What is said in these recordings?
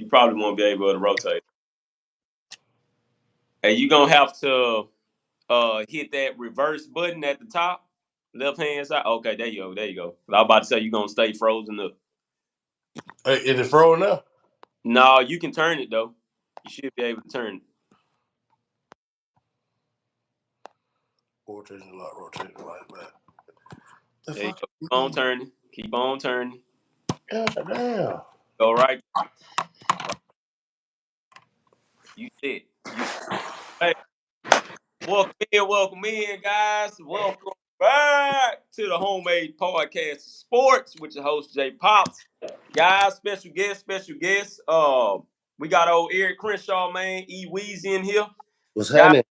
You probably won't be able to rotate. And you're gonna have to hit that reverse button at the top, left hand side. Okay, there you go. There you go. I was about to say you're gonna stay frozen up. Is it frozen now? No, you can turn it though. You should be able to turn it. Rotation a lot, rotation like that. There you go. Keep on turning. Keep on turning. God damn. Go right. You did. Hey, welcome in, guys. Welcome back to the Homemade Podcast of Sports with your host Jay Pops. Guys, special guest. We got old Eric Crenshaw, man, E Weezy in here. What's happening?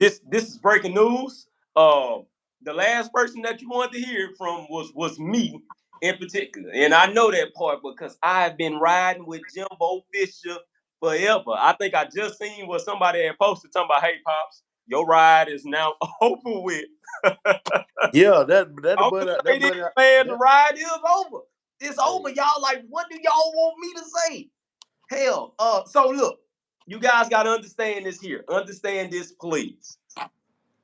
This is breaking news. The last person that you wanted to hear from was me in particular, and I know that part because I've been riding with Jimbo Fisher forever. I think I just seen what somebody had posted talking about, "Hey, Pops, your ride is now over with." Yeah, that man, the ride is over. It's over, y'all. Like, what do y'all want me to say? Hell, so look, you guys got to understand this here. Understand this, please.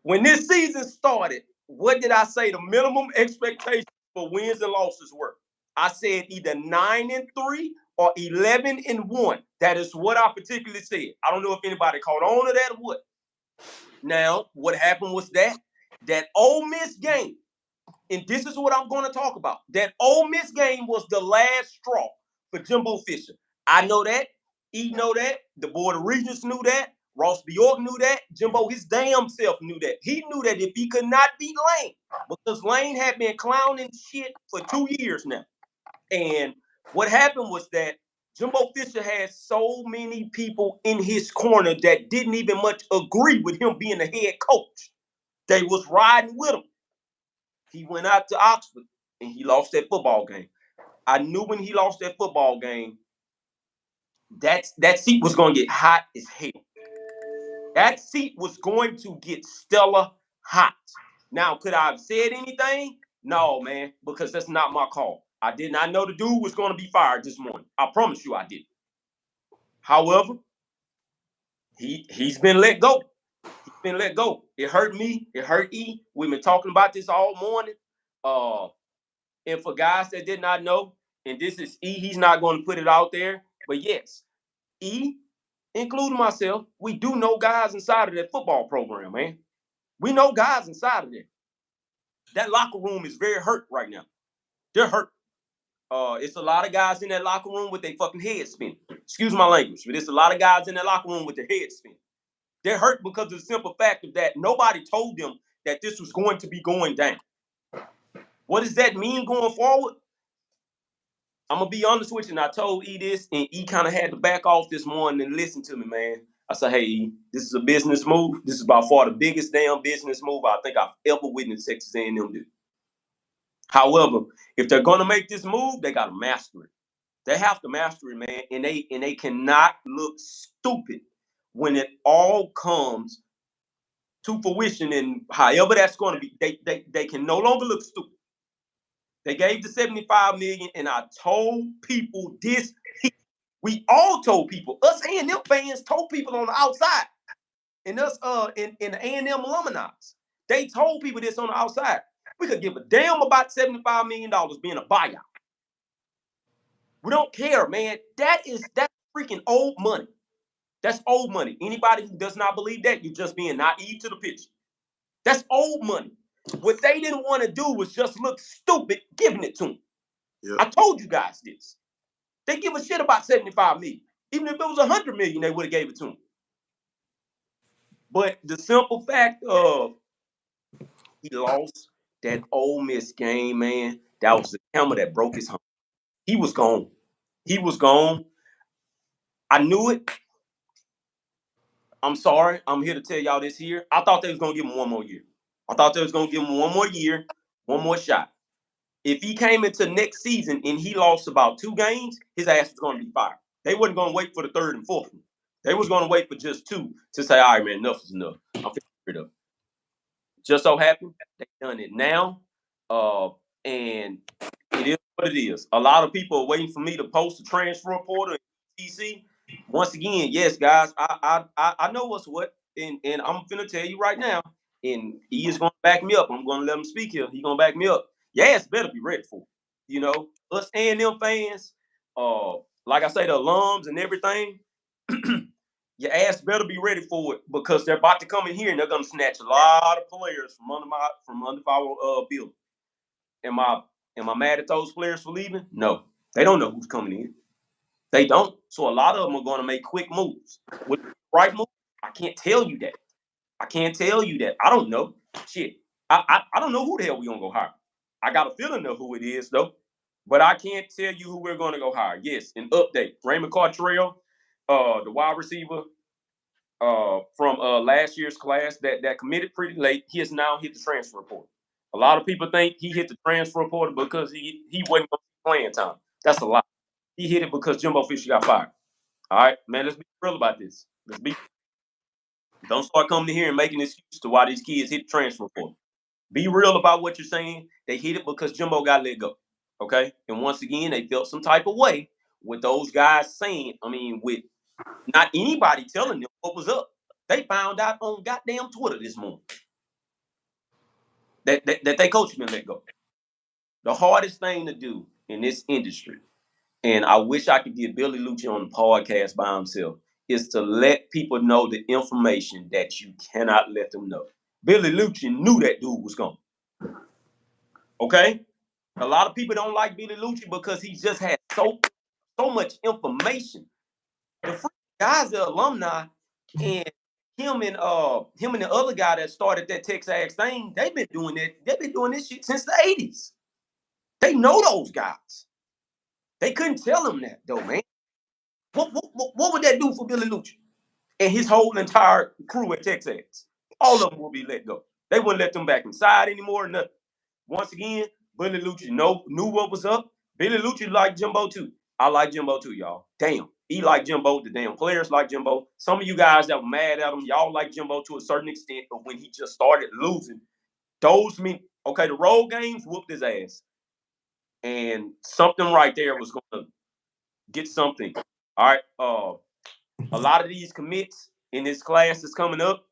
When this season started, what did I say the minimum expectation for wins and losses were? I said either 9-3 or 11-1. That is what I particularly said. I don't know if anybody caught on to that or what. Now, what happened was that Ole Miss game, and this is what I'm going to talk about. That Ole Miss game was the last straw for Jimbo Fisher. I know that. E know that. The Board of Regents knew that. Ross Bjork knew that. Jimbo, his damn self, knew that. He knew that if he could not beat Lane, because Lane had been clowning shit for 2 years now. And what happened was that Jimbo Fisher had so many people in his corner that didn't even much agree with him being the head coach. They was riding with him. He went out to Oxford and he lost that football game. I knew when he lost that football game, that seat was going to get hot as hell. That seat was going to get stellar hot. Now, could I have said anything? No, man, because that's not my call. I did not know the dude was going to be fired this morning. I promise you I did. However, he's been let go. He's been let go. It hurt me. It hurt E. We've been talking about this all morning. And for guys that did not know, and this is E, he's not going to put it out there, but yes, E, including myself, we do know guys inside of that football program, man. We know guys inside of there. That locker room is very hurt right now. They're hurt. It's a lot of guys in that locker room with their fucking head spinning. Excuse my language, but it's a lot of guys in that locker room with their head spinning. They're hurt because of the simple fact of that nobody told them that this was going to be going down. What does that mean going forward? I'm going to be honest with you, and I told E this, and E kind of had to back off this morning and listen to me, man. I said, hey, E, this is a business move. This is by far the biggest damn business move I think I've ever witnessed Texas A&M do. However, if they're going to make this move, they got to master it. They have to master it, man, and they cannot look stupid when it all comes to fruition, and however that's going to be, they can no longer look stupid. They gave the $75 million, and I told people this. We all told people. Us A&M fans told people on the outside, and us in the A&M alumni. They told people this on the outside. We could give a damn about $75 million being a buyout. We don't care, man. That's freaking old money. That's old money. Anybody who does not believe that, you're just being naive to the picture. That's old money. What they didn't want to do was just look stupid giving it to them. Yep. I told you guys this. They give a shit about $75 million. Even if it was $100 million, they would have gave it to them. But the simple fact of he lost that Ole Miss game, man, that was the hammer that broke his heart. He was gone. He was gone. I knew it. I'm sorry. I'm here to tell y'all this here. I thought they was going to give him one more year. I thought they was going to give him one more year, one more shot. If he came into next season and he lost about 2 games, his ass was going to be fired. They wasn't going to wait for the 3rd and 4th one. They was going to wait for just 2 to say, all right, man, enough is enough. I'm rid of it. Just so happened, they done it now. And it is what it is. A lot of people are waiting for me to post a transfer portal and DC. Once again, yes, guys, I know what's what, and I'm finna tell you right now, and he is gonna back me up. I'm gonna let him speak here. He gonna back me up. Yes, better be ready for it. You know, us A&M fans, like I say, the alums and everything. Your ass better be ready for it because they're about to come in here and they're gonna snatch a lot of players from under our building. Am I mad at those players for leaving? No, they don't know who's coming in. They don't. So a lot of them are going to make quick moves. With the right move, I can't tell you that. I can't tell you that. I don't know. Shit. I don't know who the hell we're going to go hire. I got a feeling of who it is, though. But I can't tell you who we're going to go hire. Yes, an update. Raymond Cartrell, the wide receiver from last year's class that committed pretty late, he has now hit the transfer portal. A lot of people think he hit the transfer portal because he wasn't playing time. That's a lie. He hit it because Jimbo Fisher got fired. All right, man, let's be real about this. Don't start coming in here and making excuses to why these kids hit the transfer portal. Be real about what you're saying. They hit it because Jimbo got let go. Okay? And once again, they felt some type of way with those guys saying, with not anybody telling them what was up. They found out on goddamn Twitter this morning that they coach been let go. The hardest thing to do in this industry, and I wish I could get Billy Lucci on the podcast by himself, is to let people know the information that you cannot let them know. Billy Lucci knew that dude was gone. Okay? A lot of people don't like Billy Lucci because he just had so much information. The freaking guys, the alumni, and him and the other guy that started that Texas thing, they've been doing that. They've been doing this shit since the 80s. They know those guys. They couldn't tell him that though, man. What would that do for Billy Lucci and his whole entire crew at Texas? All of them will be let go. They wouldn't let them back inside anymore. Nothing. Once again, Billy Lucci knew what was up. Billy Lucci liked Jimbo too. I like Jimbo too, y'all. Damn. He liked Jimbo. The damn players like Jimbo. Some of you guys that were mad at him, y'all like Jimbo to a certain extent, but when he just started losing, those mean okay, the road games whooped his ass. And something right there was gonna get something. All right. A lot of these commits in this class that's coming up,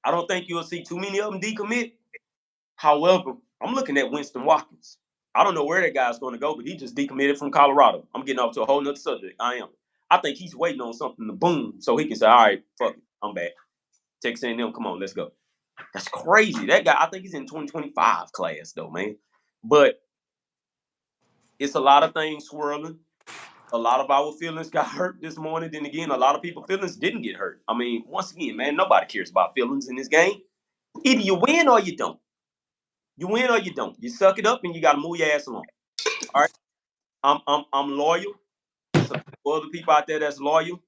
I don't think you'll see too many of them decommit. However, I'm looking at Winston Watkins. I don't know where that guy's going to go, but he just decommitted from Colorado. I'm getting off to a whole nother subject. I am. I think he's waiting on something to boom so he can say, all right, fuck it, I'm back. Texas A&M, come on, let's go. That's crazy. That guy, I think he's in 2025 class, though, man. But it's a lot of things swirling. A lot of our feelings got hurt this morning. Then again, a lot of people's feelings didn't get hurt. Once again, man, nobody cares about feelings in this game. Either you win or you don't. You win or you don't. You suck it up and you got to move your ass along. All right. I'm loyal. It's a couple other people out there that's loyal.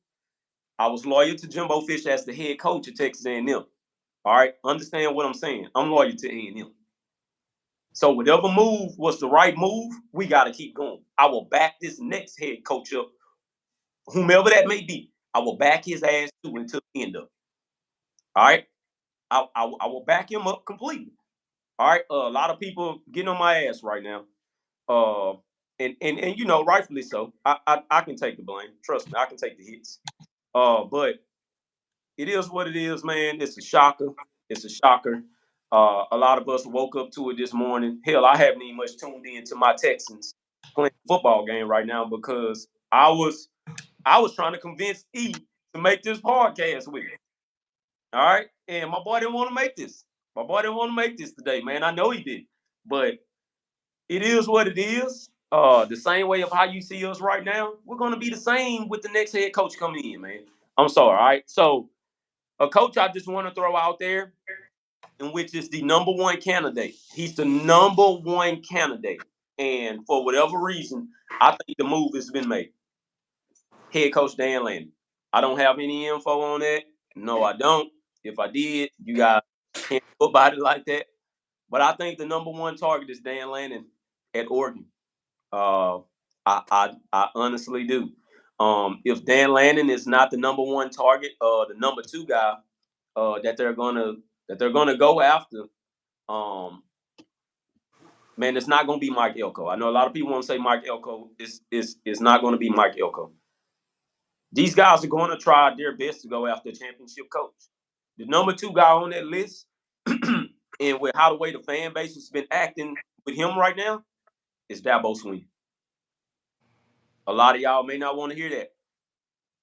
I was loyal to Jimbo Fisher as the head coach at Texas A&M. All right. Understand what I'm saying. I'm loyal to A&M. So whatever move was the right move, we got to keep going. I will back this next head coach up, whomever that may be. I will back his ass too until the end of it. All right. I will back him up completely. All right. A lot of people getting on my ass right now. Uh, and you know, rightfully so. I can take the blame. Trust me, I can take the hits. But it is what it is, man. It's a shocker. It's a shocker. A lot of us woke up to it this morning. Hell, I haven't even much tuned in to my Texans playing football game right now because I was trying to convince E to make this podcast with me. All right, and my boy didn't want to make this. My boy didn't want to make this today, man. I know he did, but it is what it is. The same way of how you see us right now, we're gonna be the same with the next head coach coming in, man. I'm sorry, all right. So a coach I just want to throw out there, in which is the number one candidate. He's the number one candidate, and for whatever reason, I think the move has been made. Head coach Dan Lanning. I don't have any info on that. No, I don't. If I did, you guys can't go about it like that. But I think the number one target is Dan Lanning at Oregon. Uh, I honestly do. If Dan Lanning is not the number one target, the number two guy that they're gonna go after, man, it's not gonna be Mike Elko. I know a lot of people want to say Mike Elko. It's not gonna be Mike Elko. These guys are going to try their best to go after a championship coach. The number 2 guy on that list, and with how the way the fan base has been acting with him right now, is Dabo Swinney. A lot of y'all may not want to hear that,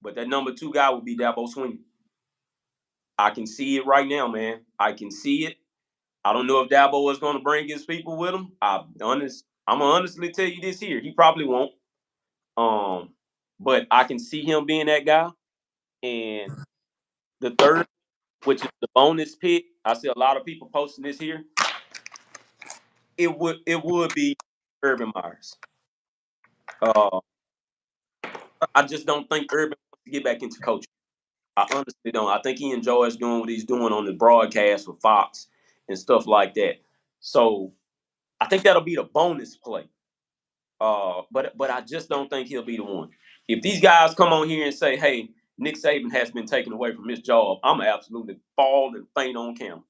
but that number 2 guy would be Dabo Swinney. I can see it right now, man. I can see it. I don't know if Dabo is going to bring his people with him. I'm gonna honestly tell you this here. He probably won't. But I can see him being that guy. And the third, which is the bonus pick, I see a lot of people posting this here. It would be Urban Myers. Uh, I just don't think Urban wants to get back into coaching. I honestly don't. I think he enjoys doing what he's doing on the broadcast with Fox and stuff like that. So I think that'll be the bonus play. But I just don't think he'll be the one. If these guys come on here and say, "Hey, Nick Saban has been taken away from his job," I'm absolutely fall and faint on camera.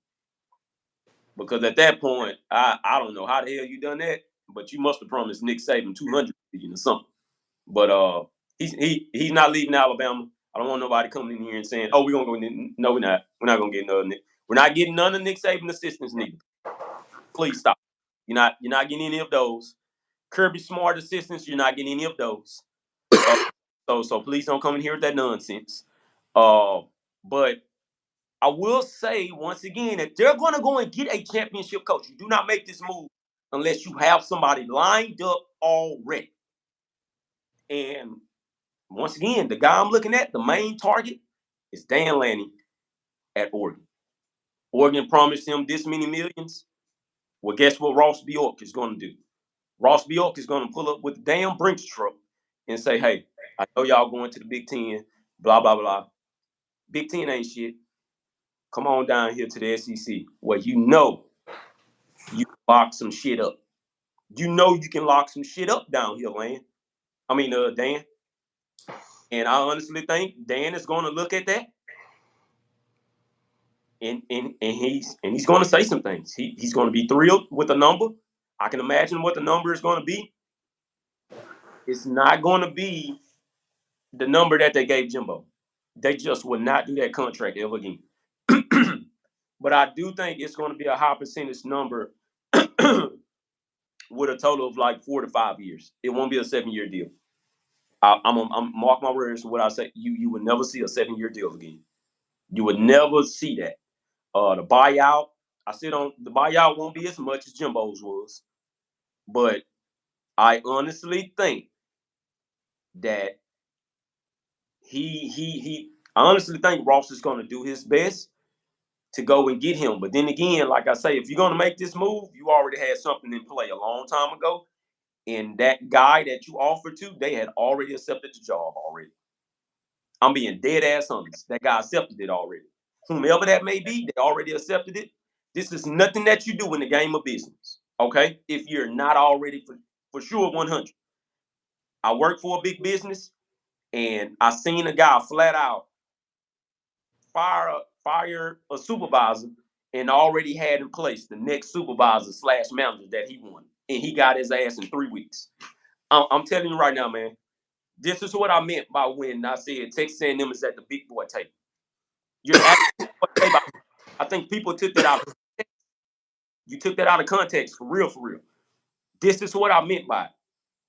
Because at that point, I don't know how the hell you done that, but you must have promised Nick Saban 200 million or something. But he's not leaving Alabama. I don't want nobody coming in here and saying, "Oh, we're gonna go." No, we're not. We're not gonna get another Nick. We're not getting none of Nick Saban assistants neither. Please stop. You're not getting any of those. Kirby Smart assistants, you're not getting any of those. So please don't come in here with that nonsense. But I will say once again that they're going to go and get a championship coach. You do not make this move unless you have somebody lined up already. And once again, the guy I'm looking at, the main target, is Dan Lanning at Oregon. Oregon promised him this many millions. Well, guess what Ross Bjork is going to do? Ross Bjork is going to pull up with the damn Brinks truck and say, "Hey, I know y'all going to the Big Ten, blah, blah, blah. Big Ten ain't shit. Come on down here to the SEC where you know you can lock some shit up. You know you can lock some shit up down here, Dan. And I honestly think Dan is going to look at that and he's going to say some things. He's going to be thrilled with the number. I can imagine what the number is going to be. It's not going to be the number that they gave Jimbo. They just would not do that contract ever again. But I do think it's going to be a high percentage number with a total of like 4 to 5 years. It won't be a 7-year deal. I'm mark my words. What I say, you would never see a 7-year deal again. You would never see that. The buyout, the buyout won't be as much as Jimbo's was, but I honestly think that I honestly think Ross is going to do his best to go and get him. But then again, like I say, if you're going to make this move, you already had something in play a long time ago. And that guy that you offered to, they had already accepted the job already. I'm being dead ass honest. That guy accepted it already. Whomever that may be, they already accepted it. This is nothing that you do in the game of business. Okay? If you're not already for sure 100. I work for a big business and I seen a guy flat out fire a supervisor and already had in place the next supervisor / manager that he wanted. And he got his ass in 3 weeks. I'm telling you right now, man, this is what I meant by when I said Texas A&M is at the big boy table. You're at the big boy table. I think people took that out of context. You took that out of context, for real, for real. This is what I meant by it.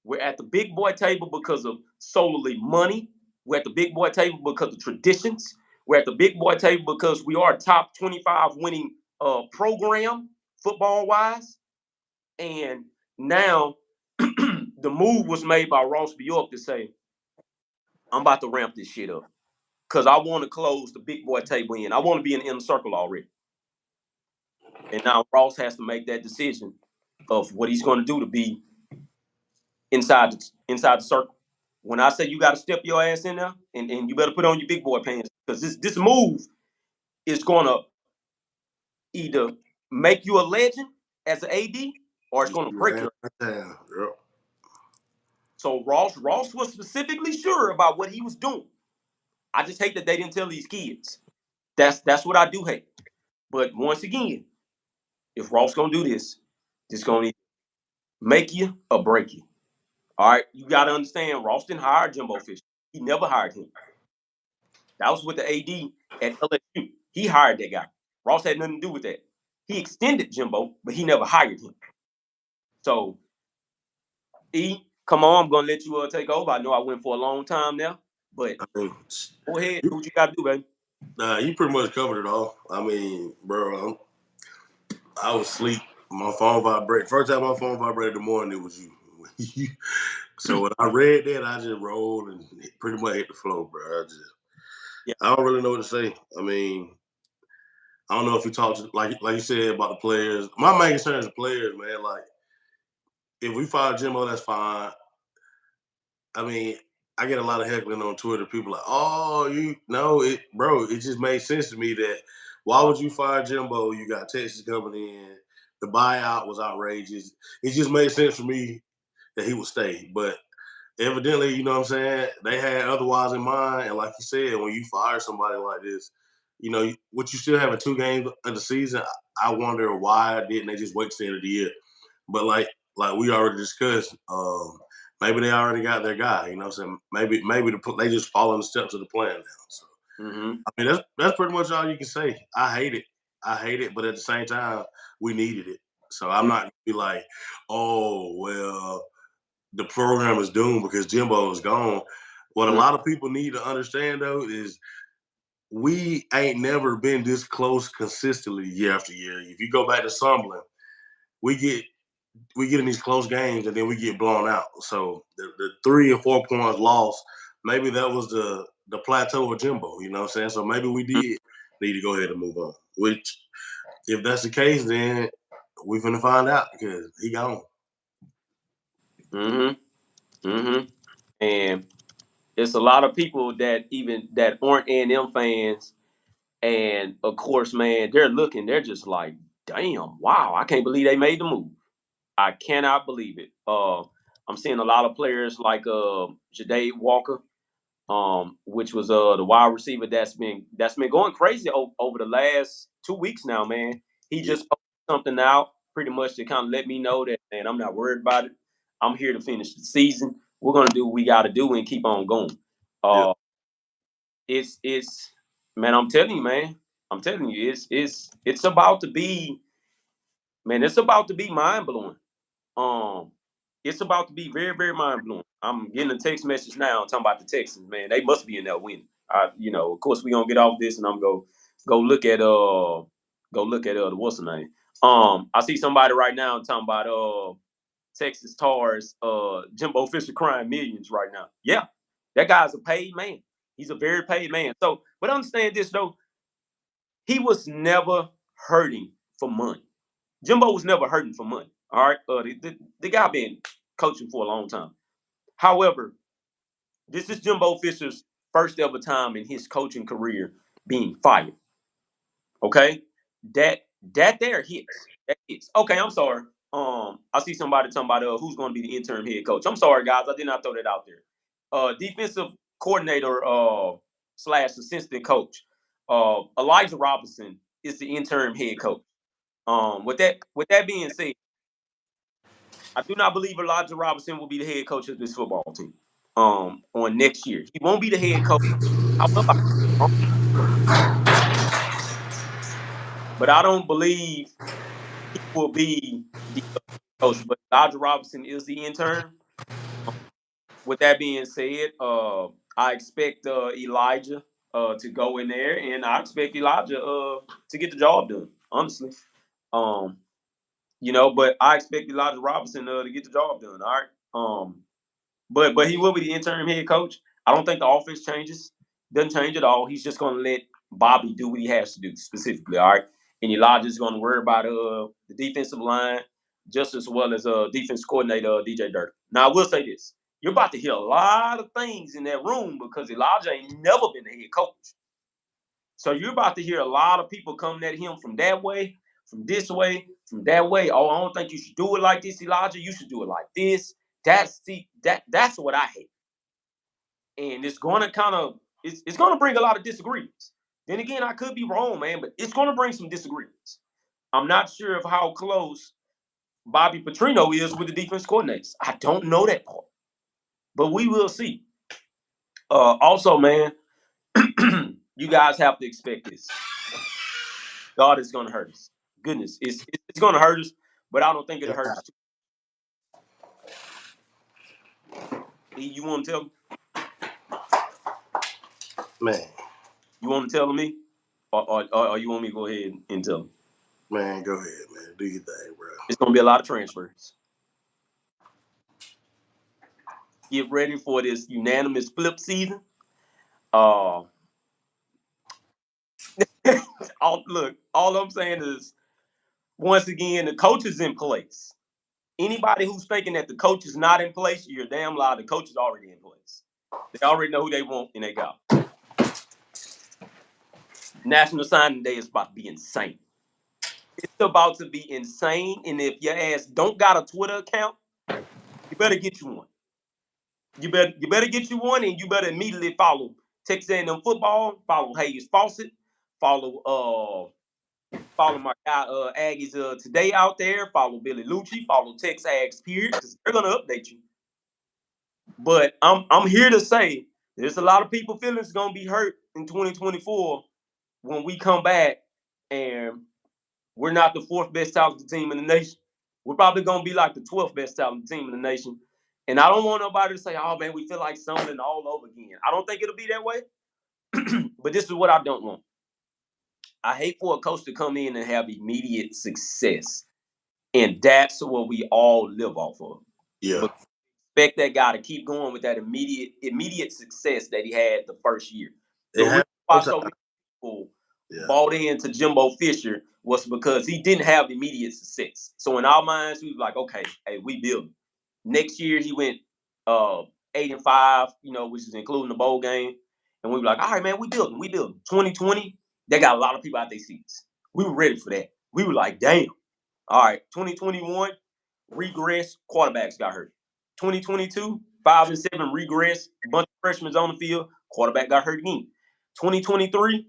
We're at the big boy table because of solely money. We're at the big boy table because of traditions. We're at the big boy table because we are a top 25 winning program, football-wise. And now the move was made by Ross Bjork to say, I'm about to ramp this shit up because I want to close the big boy table in. I want to be in the inner circle already. And now Ross has to make that decision of what he's going to do to be inside the circle. When I say you got to step your ass in there and you better put on your big boy pants because this move is going to either make you a legend as an AD or it's going to break you. Yep. So Ross was specifically sure about what he was doing. I just hate that they didn't tell these kids. That's what I do hate. But once again, if Ross gonna do this gonna make you or break you. All right, you gotta understand. Ross didn't hire Jimbo Fisher. He never hired him. That was with the AD at LSU. He hired that guy. Ross had nothing to do with that. He extended Jimbo, but he never hired him. So, come on, I'm gonna let you take over. I know I went for a long time now, but I mean, go ahead, do what you gotta do, baby. nah, you pretty much covered it all. I mean, bro, I was asleep. My phone vibrated. First time my phone vibrated in the morning, it was you. So when I read that, I just rolled and pretty much hit the floor, bro. Yeah. I don't really know what to say. I mean, I don't know if you talked like you said about the players. My main concern is the players, man. Like, if we fire Jimbo, that's fine. I mean, I get a lot of heckling on Twitter. People like, oh, bro. It just made sense to me that why would you fire Jimbo? You got Texas coming in. The buyout was outrageous. It just made sense for me that he would stay. But evidently, you know what I'm saying, they had otherwise in mind. And like you said, when you fire somebody like this, what you still having 2 games of the season, I wonder why didn't they just wait to the end of the year? But like we already discussed, maybe they already got their guy. You know what I'm saying? Maybe they just following the steps of the plan now. So I mean, that's pretty much all you can say. I hate it, but at the same time, we needed it. So I'm not gonna be like, oh well, the program is doomed because Jimbo is gone. What a lot of people need to understand though is we ain't never been this close consistently year after year. If you go back to Summerlin, we get in these close games and then we get blown out. So the 3 or 4 points lost, maybe that was the plateau of Jimbo, you know what I'm saying? So maybe we did need to go ahead and move on. Which, if that's the case, then we finna find out because he gone. And it's a lot of people that aren't A&M fans, and of course, man, they're just like, damn, wow, I can't believe they made the move. I cannot believe it. I'm seeing a lot of players like Ja'Day Walker, which was the wide receiver that's been going crazy over the last 2 weeks now, man. He just posted something out pretty much to kind of let me know that, man, I'm not worried about it. I'm here to finish the season. We're gonna do what we got to do and keep on going. Yeah. Uh, it's man, I'm telling you, man. I'm telling you, it's about to be, man. It's about to be mind blowing. Um, it's about to be very, very mind blowing. I'm getting a text message now talking about the Texans, man. They must be in that win. Of course, we gonna get off this, and I'm go look at the what's the name. I see somebody right now talking about Texas Tars, Jimbo Fisher crying millions right now. Yeah, that guy's a paid man. He's a very paid man. So, but understand this though, he was never hurting for money. Jimbo was never hurting for money. All right, the guy been coaching for a long time. However, this is Jimbo Fisher's first ever time in his coaching career being fired. Okay, that there hits. That hits. Okay, I'm sorry. I see somebody talking about who's going to be the interim head coach. I'm sorry, guys. I did not throw that out there. Defensive coordinator slash assistant coach. Elijah Robinson is the interim head coach. With that being said, I do not believe Elijah Robinson will be the head coach of this football team on next year. He won't be the head coach. However, but I don't believe he will be the coach. But Elijah Robinson is the intern. With that being said, I expect Elijah to go in there, and I expect Elijah to get the job done. Honestly, um, but I expect Elijah Robinson to get the job done. All right. But he will be the interim head coach. I don't think the offense changes. Doesn't change at all. He's just going to let Bobby do what he has to do specifically. All right. And Elijah's going to worry about the defensive line just as well as defense coordinator DJ Dirt. Now I will say this: you're about to hear a lot of things in that room because Elijah ain't never been a head coach. So you're about to hear a lot of people coming at him from that way, from this way, from that way. Oh, I don't think you should do it like this, Elijah. You should do it like this. That's what I hate. And it's gonna kind of it's gonna bring a lot of disagreements. Then again, I could be wrong, man, but it's gonna bring some disagreements. I'm not sure of how close Bobby Petrino is with the defense coordinators. I don't know that part, but we will see. Also, man, You guys have to expect this. God is going to hurt us. Goodness, it's going to hurt us, but I don't think it'll hurt us too. You want to tell me? Man. You want to tell me? Or you want me to go ahead and tell them? Man, go ahead, man. Do your thing, bro. It's going to be a lot of transfers. Get ready for this unanimous flip season. All I'm saying is, once again, the coach is in place. Anybody who's thinking that the coach is not in place, you're damn lie. The coach is already in place. They already know who they want, and they got. National Signing Day is about to be insane. It's about to be insane, and if your ass don't got a Twitter account, you better get you one. You better get you one, and you better immediately follow Texas A&M football, follow Hayes Fawcett, follow my guy Aggies today out there, follow Billy Lucci, follow Tex Ags period, because they're gonna update you. But I'm here to say there's a lot of people feelings gonna be hurt in 2024 when we come back and we're not the 4th best talented team in the nation. We're probably gonna be like the 12th best talented team in the nation. And I don't want nobody to say, "Oh man, we feel like something all over again." I don't think it'll be that way. But this is what I don't want. I hate for a coach to come in and have immediate success, and that's what we all live off of. Yeah. But expect that guy to keep going with that immediate success that he had the first year. The reason why so many people bought into Jimbo Fisher was because he didn't have immediate success. So in our minds, we were like, okay, hey, we build. Next year he went 8-5, which is including the bowl game. And we were like, all right, man, we building. 2020, they got a lot of people out their seats. We were ready for that. We were like, damn. All right, 2021, regress, quarterbacks got hurt. 2022, 5-7, regress, bunch of freshmen on the field, quarterback got hurt again. 2023,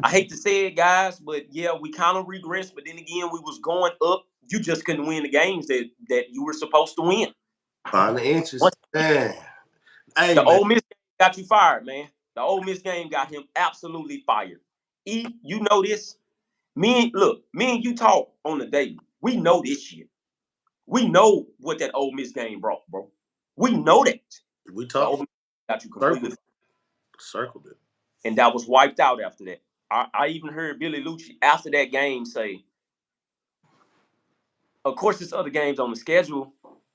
I hate to say it, guys, but yeah, we kind of regressed, but then again, we was going up. You just couldn't win the games that you were supposed to win. Find the inches. Man. Hey, the Ole Miss game got you fired, man. The Ole Miss game got him absolutely fired. You know this. Me and you talk on the daily. We know this shit. We know what that Ole Miss game brought, bro. We know that. We talked. Got you completely circled it. And that was wiped out after that. I even heard Billy Lucci after that game say, of course, there's other games on the schedule,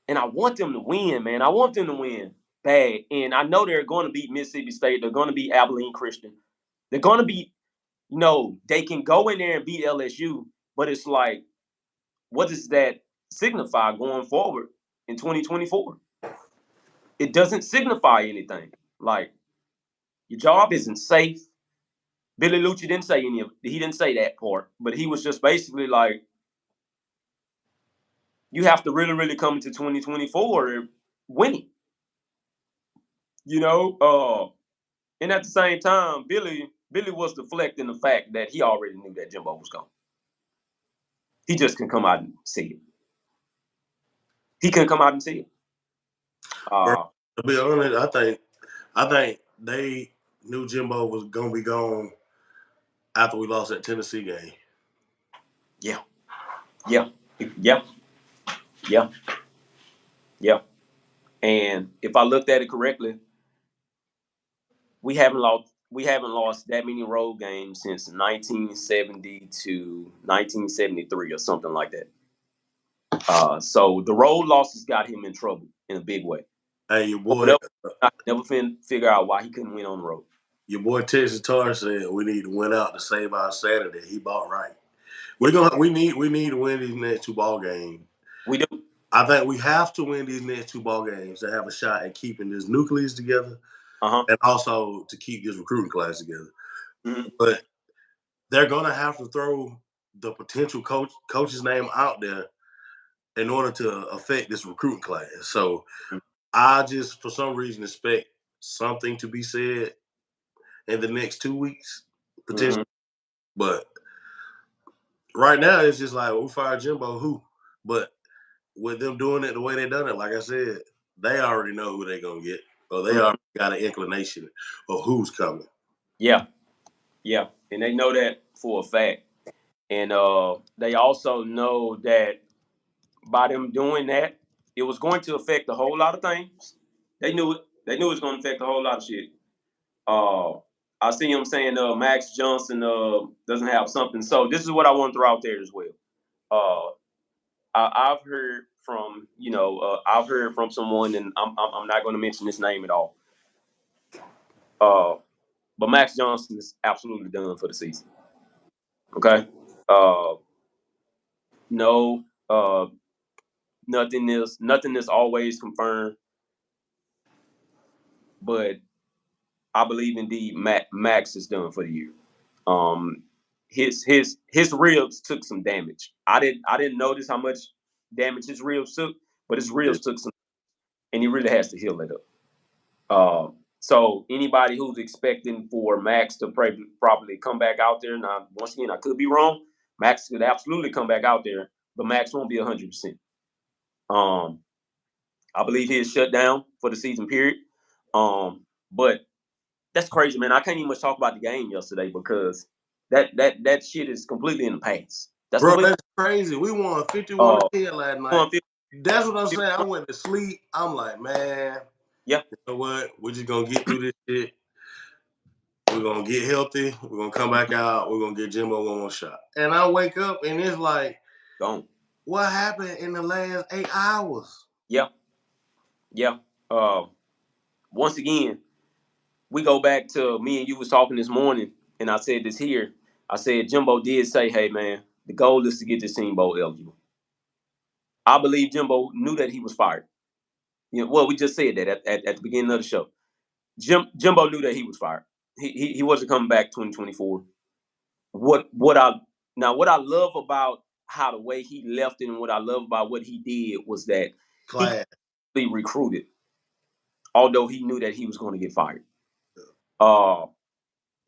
and I want them to win, man. I want them to win bad. And I know they're going to beat Mississippi State. They're going to beat Abilene Christian. They're going to beat, they can go in there and beat LSU, but it's like, what does that signify going forward in 2024? It doesn't signify anything. Like, your job isn't safe. Billy Lucci didn't say any of it. He didn't say that part, but he was just basically like, you have to really, really come into 2024 winning. And at the same time, Billy was deflecting the fact that he already knew that Jimbo was gone. He just couldn't come out and see it. He couldn't come out and see it. To be honest, I think they knew Jimbo was gonna be gone after we lost that Tennessee game. Yeah. And if I looked at it correctly, we haven't lost that many road games since 1970 to 1973 or something like that. So the road losses got him in trouble in a big way. Hey, your boy, I never figure out why he couldn't win on the road. Your boy Texas Tar said we need to win out to save our Saturday. He bought right. We need to win these next 2 ball games. We do. I think we have to win these next 2 ball games to have a shot at keeping this nucleus together, and also to keep this recruiting class together. Mm-hmm. But they're gonna have to throw the potential coach's name out there in order to affect this recruiting class. So I just, for some reason, expect something to be said in the next 2 weeks, potentially. But right now, it's just like, we fired Jimbo, who? But with them doing it the way they done it, like I said, they already know who they're going to get. Or they already got an inclination of who's coming. Yeah, yeah, and they know that for a fact. And they also know that by them doing that, it was going to affect a whole lot of things. They knew it. They knew it was going to affect a whole lot of shit. Uh, I see him saying Max Johnson doesn't have something. So this is what I want to throw out there as well. Uh, I've heard from I've heard from someone, and I'm not going to mention his name at all. Uh, but Max Johnson is absolutely done for the season. Okay. Uh, no. Nothing is always confirmed, but I believe indeed Max is done for the year. Um, his ribs took some damage. I didn't notice how much damage his ribs took, but his Yeah. ribs took some, and he really has to heal it up. So anybody who's expecting for Max to probably come back out there, now once again I could be wrong. Max could absolutely come back out there, but Max won't be 100%. Um, I believe he is shut down for the season period. But that's crazy, man. I can't even much talk about the game yesterday because that shit is completely in the past. That's Bro, completely that's crazy. We won 51 uh to 10 last night. 150. That's what I'm saying. I went to sleep. I'm like, man, Yeah, you know what? We're just gonna get through this shit. We're gonna get healthy. We're gonna come back out. We're gonna get Jimbo one more shot. And I wake up and it's like, gone. what happened in the last 8 hours? Yeah, yeah. Once again, we go back to me and you was talking this morning, and I said this here. I said Jimbo did say, "Hey, man, the goal is to get this team bowl eligible." I believe Jimbo knew that he was fired. Well, we just said that at the beginning of the show. Jimbo knew that he was fired. He wasn't coming back 2024. What I what I love about how the way he left it and what I love about what he did was that he Class. recruited, although he knew that he was going to get fired. Uh,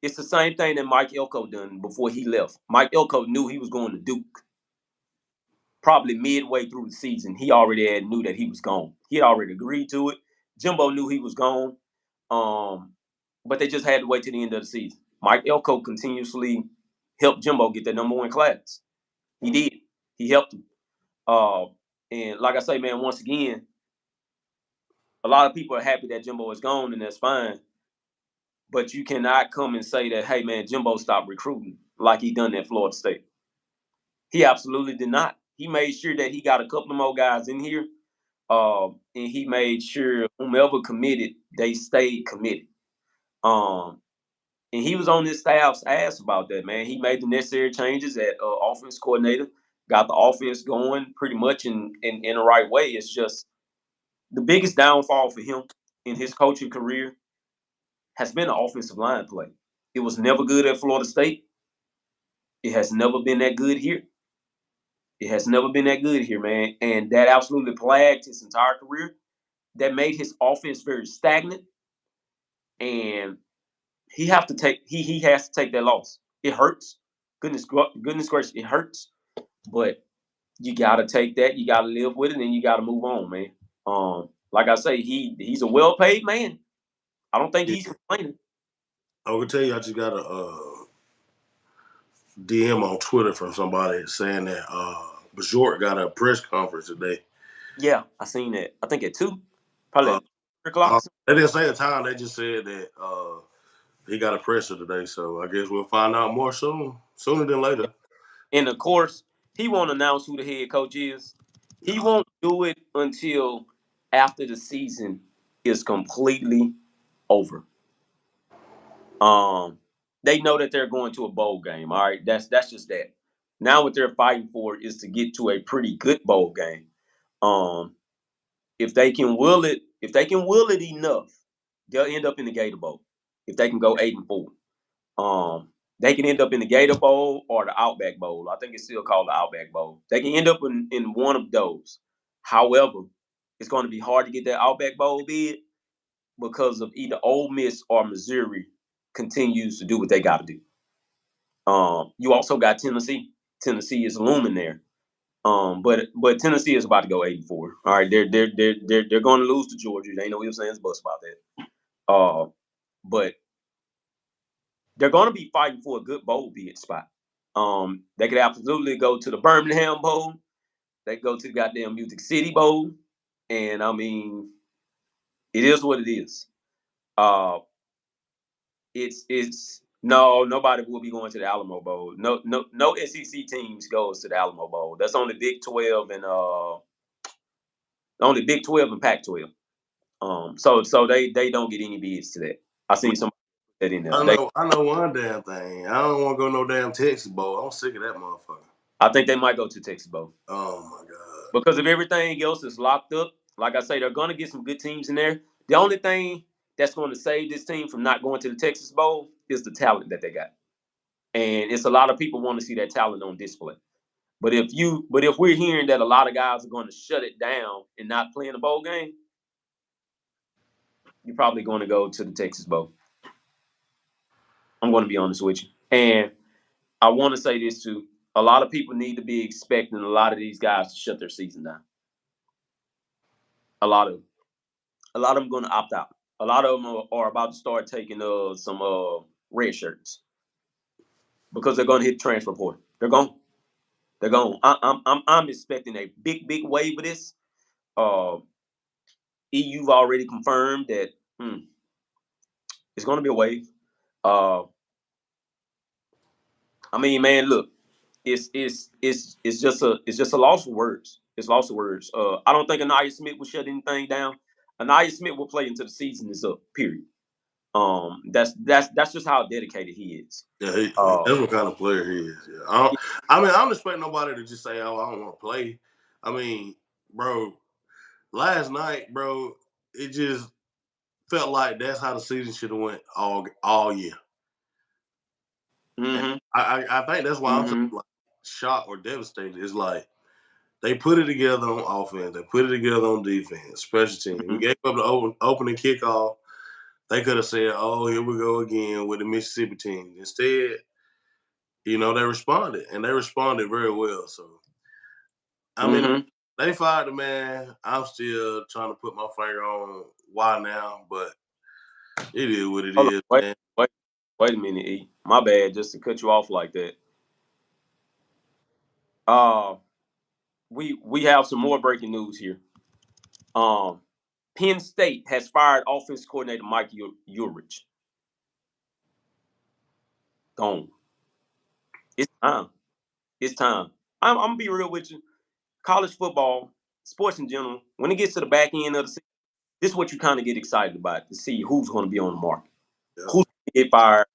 it's the same thing that Mike Elko done before he left. Mike Elko knew he was going to Duke. Probably midway through the season, he already knew that he was gone. He had already agreed to it. Jimbo knew he was gone, but they just had to wait to the end of the season. Mike Elko continuously helped Jimbo get that #1 class. He did. He helped him. Uh, and like I say, man, once again, a lot of people are happy that Jimbo is gone, and that's fine. But you cannot come and say that, hey, man, Jimbo stopped recruiting like he done at Florida State. He absolutely did not. He made sure that he got a couple of more guys in here, and he made sure whomever committed, they stayed committed. Um, and he was on his staff's ass about that, man. He made the necessary changes at offense coordinator, got the offense going pretty much in the right way. It's just the biggest downfall for him in his coaching career has been the offensive line play. It was never good at Florida State. It has never been that good here. It has never been that good here, man. And that absolutely plagued his entire career. That made his offense very stagnant. And he has to take that loss. It hurts. Goodness gracious, it hurts. But you gotta take that. You gotta live with it, and you gotta move on, man. Like I say, he's a well paid man. I don't think Yeah. he's complaining. I will tell you, I just got a DM on Twitter from somebody saying that Bajort got a press conference today. Yeah, I seen that. I think at 2, probably Uh, at 3 o'clock. they didn't say a time. They just said that he got a presser today. So I guess we'll find out more sooner than later. And of course, he won't announce who the head coach is. He No. won't do it until after the season is completely over. Um, they know that they're going to a bowl game. All right, that's just that. Now what they're fighting for is to get to a pretty good bowl game. Um, if they can will it enough, they'll end up in the Gator Bowl. If they can go 8-4. They can end up in the Gator Bowl or the Outback Bowl. I think it's still called the Outback Bowl. They can end up in one of those. However, it's going to be hard to get that Outback Bowl bid because of either Ole Miss or Missouri continues to do what they got to do. You also got Tennessee. Tennessee is looming there. But Tennessee is about to go 8-4. All right, they're going to lose to Georgia. There ain't no ifs ands buts about that. But they're going to be fighting for a good bowl bid spot. They could absolutely go to the Birmingham Bowl. They go to the goddamn Music City Bowl, and I mean, it is what it is. Uh, it's no, nobody will be going to the Alamo Bowl. No SEC teams goes to the Alamo Bowl. That's only Big 12 and only Big 12 and Pac 12. So they don't get any bids to that. I seen somebody put that in there. I know one damn thing. I don't want to go no damn Texas Bowl. I'm sick of that motherfucker. I think they might go to Texas Bowl. Oh my god! Because if everything else is locked up, like I say, they're going to get some good teams in there. The only thing that's going to save this team from not going to the Texas Bowl is the talent that they got, and it's a lot of people want to see that talent on display. But if we're hearing that a lot of guys are going to shut it down and not play in the bowl game, you're probably going to go to the Texas Bowl. I'm going to be honest with you. And I want to say this too. A lot of people need to be expecting a lot of these guys to shut their season down. A lot of them going to opt out. A lot of them are about to start taking some red shirts because they're going to hit the transfer portal. They're going. I'm expecting a big wave of this. EU've already confirmed that it's going to be a wave. I mean, man, look, it's just a loss of words. It's loss of words. I don't think Anaya Smith will shut anything down. Anaya Smith will play until the season is up. Period. That's just how dedicated he is. Yeah, that's what kind of player he is. Yeah. I don't expect nobody to just say, "Oh, I don't want to play." I mean, bro, last night, bro, it just felt like that's how the season should have went all year. Mm-hmm. I think that's why I'm so shocked or devastated. It's like they put it together on offense, they put it together on defense, special teams. We gave up the opening kickoff. They could have said, "Oh, here we go again with the Mississippi team." Instead, they responded, and they responded very well. So, I mean, they fired the man. I'm still trying to put my finger on why now, but it is what it is, man. Wait a minute, E. My bad, just to cut you off like that. We have some more breaking news here. Penn State has fired offense coordinator Mike Ulrich. Gone. It's time. It's time. I'm gonna be real with you. College football, sports in general, when it gets to the back end of the season, this is what you kind of get excited about to see who's going to be on the market, who's going to get fired,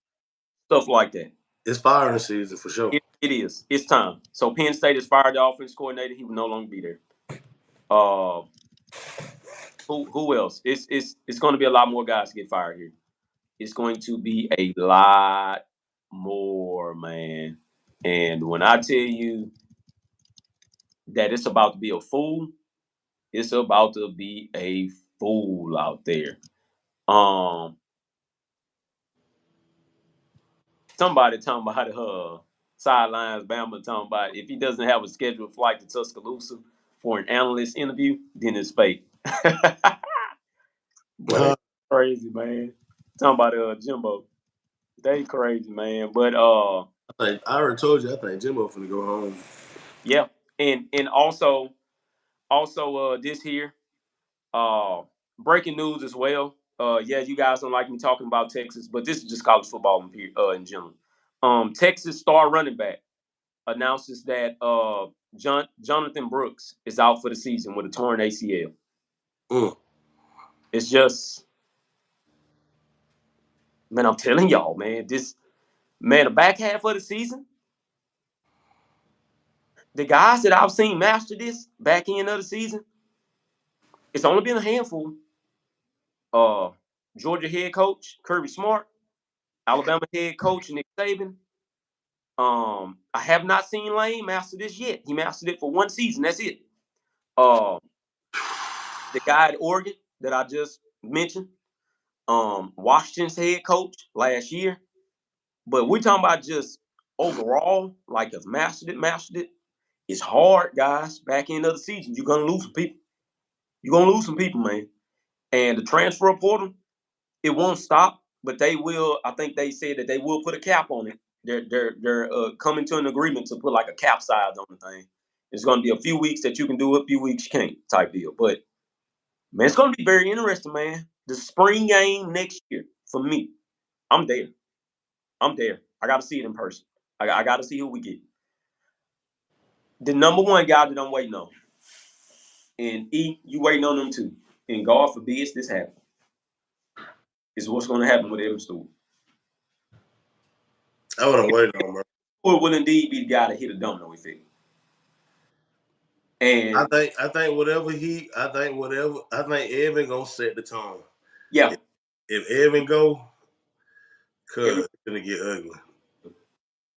stuff like that. It's firing season for sure. It is. It's time. So Penn State has fired the offense coordinator. He will no longer be there. Who else? It's going to be a lot more guys to get fired here. It's going to be a lot more, man. And when I tell you that it's about to be a fool, it's about to be a fool out there. Somebody talking about sidelines, Bama talking about if he doesn't have a scheduled flight to Tuscaloosa for an analyst interview, then it's fake. But crazy, man. Talking about Jimbo. They crazy, man. But I already told you I think Jimbo finna go home. Yeah. And also this here, breaking news as well. Yeah, you guys don't like me talking about Texas, but this is just college football in general. Texas star running back announces that Jonathan Brooks is out for the season with a torn ACL. It's just, man, I'm telling y'all, man, the back half of the season, the guys that I've seen master this back end of the season, it's only been a handful. Georgia head coach Kirby Smart, Alabama head coach Nick Saban. I have not seen Lane master this yet. He mastered it for one season. That's it. The guy at Oregon that I just mentioned, Washington's head coach last year. But we're talking about just overall, like has mastered it. It's hard, guys. Back end of the season, you're gonna lose some people. You're gonna lose some people, man. And the transfer portal, it won't stop but they will. I think they said that they will put a cap on it. They're coming to an agreement to put like a cap size on the thing. It's going to be a few weeks that you can do it, a few weeks you can't type deal. But man, it's going to be very interesting, man. The spring game next year for me, I'm there. I'm there. I got to see it in person. I got to see who we get. The number one guy that I'm waiting on, and you waiting on them too. And God forbids this happen, is what's going to happen with Evan Stewart. I would have waited on, bro. Stewart will indeed be the guy to hit a domino effect. And I think Evan gonna set the tone. yeah, If Evan go, it's gonna get ugly.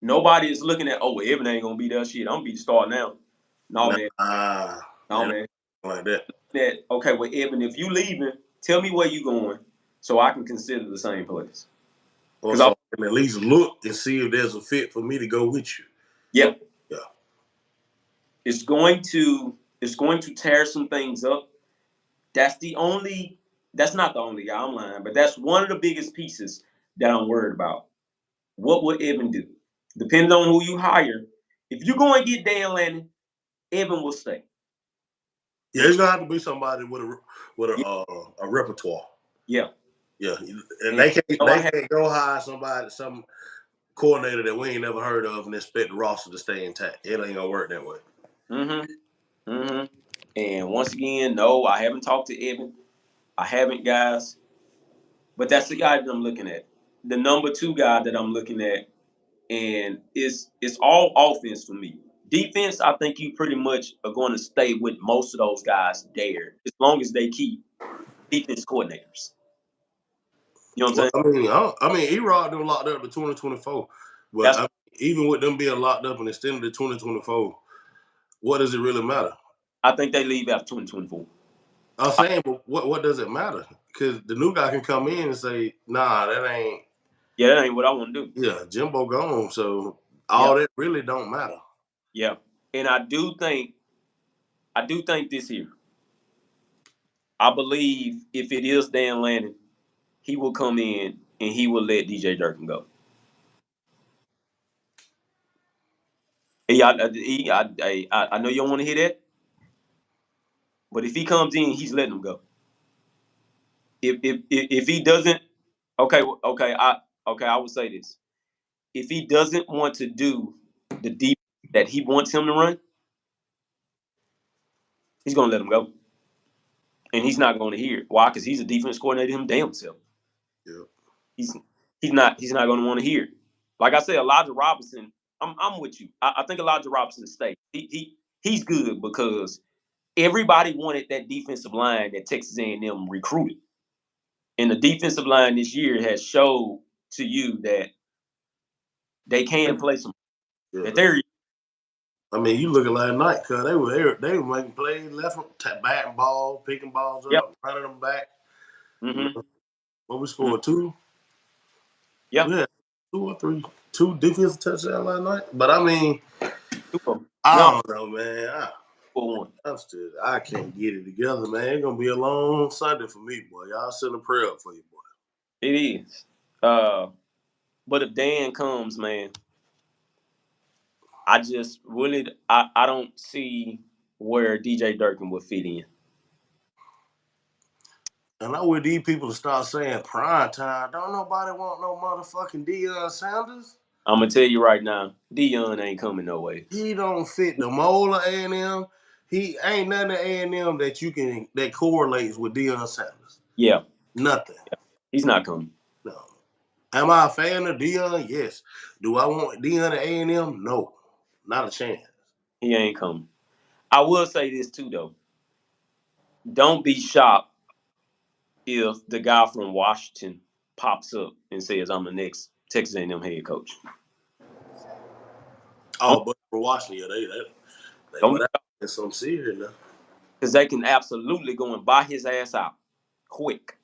Nobody is looking at, oh, Evan ain't gonna be that shit. I'm gonna be the star now. No, man. No, man. Like that. Okay, well, Evan, if you leaving, tell me where you going so I can consider the same place. Or so I can at least look and see if there's a fit for me to go with you. Yeah. Yeah. It's going to tear some things up. That's not the only guy, I'm lying, but that's one of the biggest pieces that I'm worried about. What would Evan do? Depending on who you hire, if you go and get Dan Lanning, Evan will stay. Yeah, it's gonna have to be somebody with a repertoire. Yeah. Yeah. And they can't go hire some coordinator that we ain't never heard of and expect the roster to stay intact. It ain't gonna work that way. And once again, no, I haven't talked to Evan. I haven't, guys. But that's the guy that I'm looking at. The number two guy that I'm looking at, and it's all offense for me. Defense, I think you pretty much are going to stay with most of those guys there as long as they keep defense coordinators. You know what I'm saying? I mean, E-Rod them locked up to 2024. But even with them being locked up and extended to 2024, what does it really matter? I think they leave after 2024. I'm saying, but what does it matter? Because the new guy can come in and say, nah, that ain't. Yeah, that ain't what I want to do. Yeah, Jimbo gone, so all that really don't matter. Yeah, and I do think this year, I believe if it is Dan Lanning, he will come in and he will let DJ Durkin go. I know you don't want to hear that, but if he comes in, he's letting him go. If he doesn't, I would say this: if he doesn't want to do the deep that he wants him to run, he's gonna let him go, and he's not going to hear it. Why? Because he's a defense coordinator him damn self. Yeah. He's not going to want to hear it. Like I said, Elijah Robinson. I'm with you. I think Elijah Robinson stay. He's good because everybody wanted that defensive line that Texas A&M recruited, and the defensive line this year has showed to you that they can play some. Yeah. That they're. I mean, you look at last night, cause they were making plays left, batting ball, picking balls up, running them back. Mm-hmm. What we scored 2? Yeah. We had 2 or 3, 2 defensive touchdowns last night. But I mean, I don't know, man. I can't get it together, man. It's gonna be a long Sunday for me, boy. Y'all send a prayer up for you, boy. It is. But if Dan comes, man, I just really I don't see where DJ Durkin would fit in. And I want these people to start saying prime time. Don't nobody want no motherfucking Deion Sanders. I'm gonna tell you right now, Deion ain't coming no way. He don't fit the mold of A&M. He ain't nothing at A&M that correlates with Deion Sanders. Yeah. Nothing. Yeah. He's not coming. No. Am I a fan of Deion? Yes. Do I want Deion at A&M? No. Not a chance. He ain't coming. I will say this too, though. Don't be shocked if the guy from Washington pops up and says, "I'm the next Texas A&M head coach." Oh, but for Washington, yeah, that's some serious now. Because they can absolutely go and buy his ass out quick.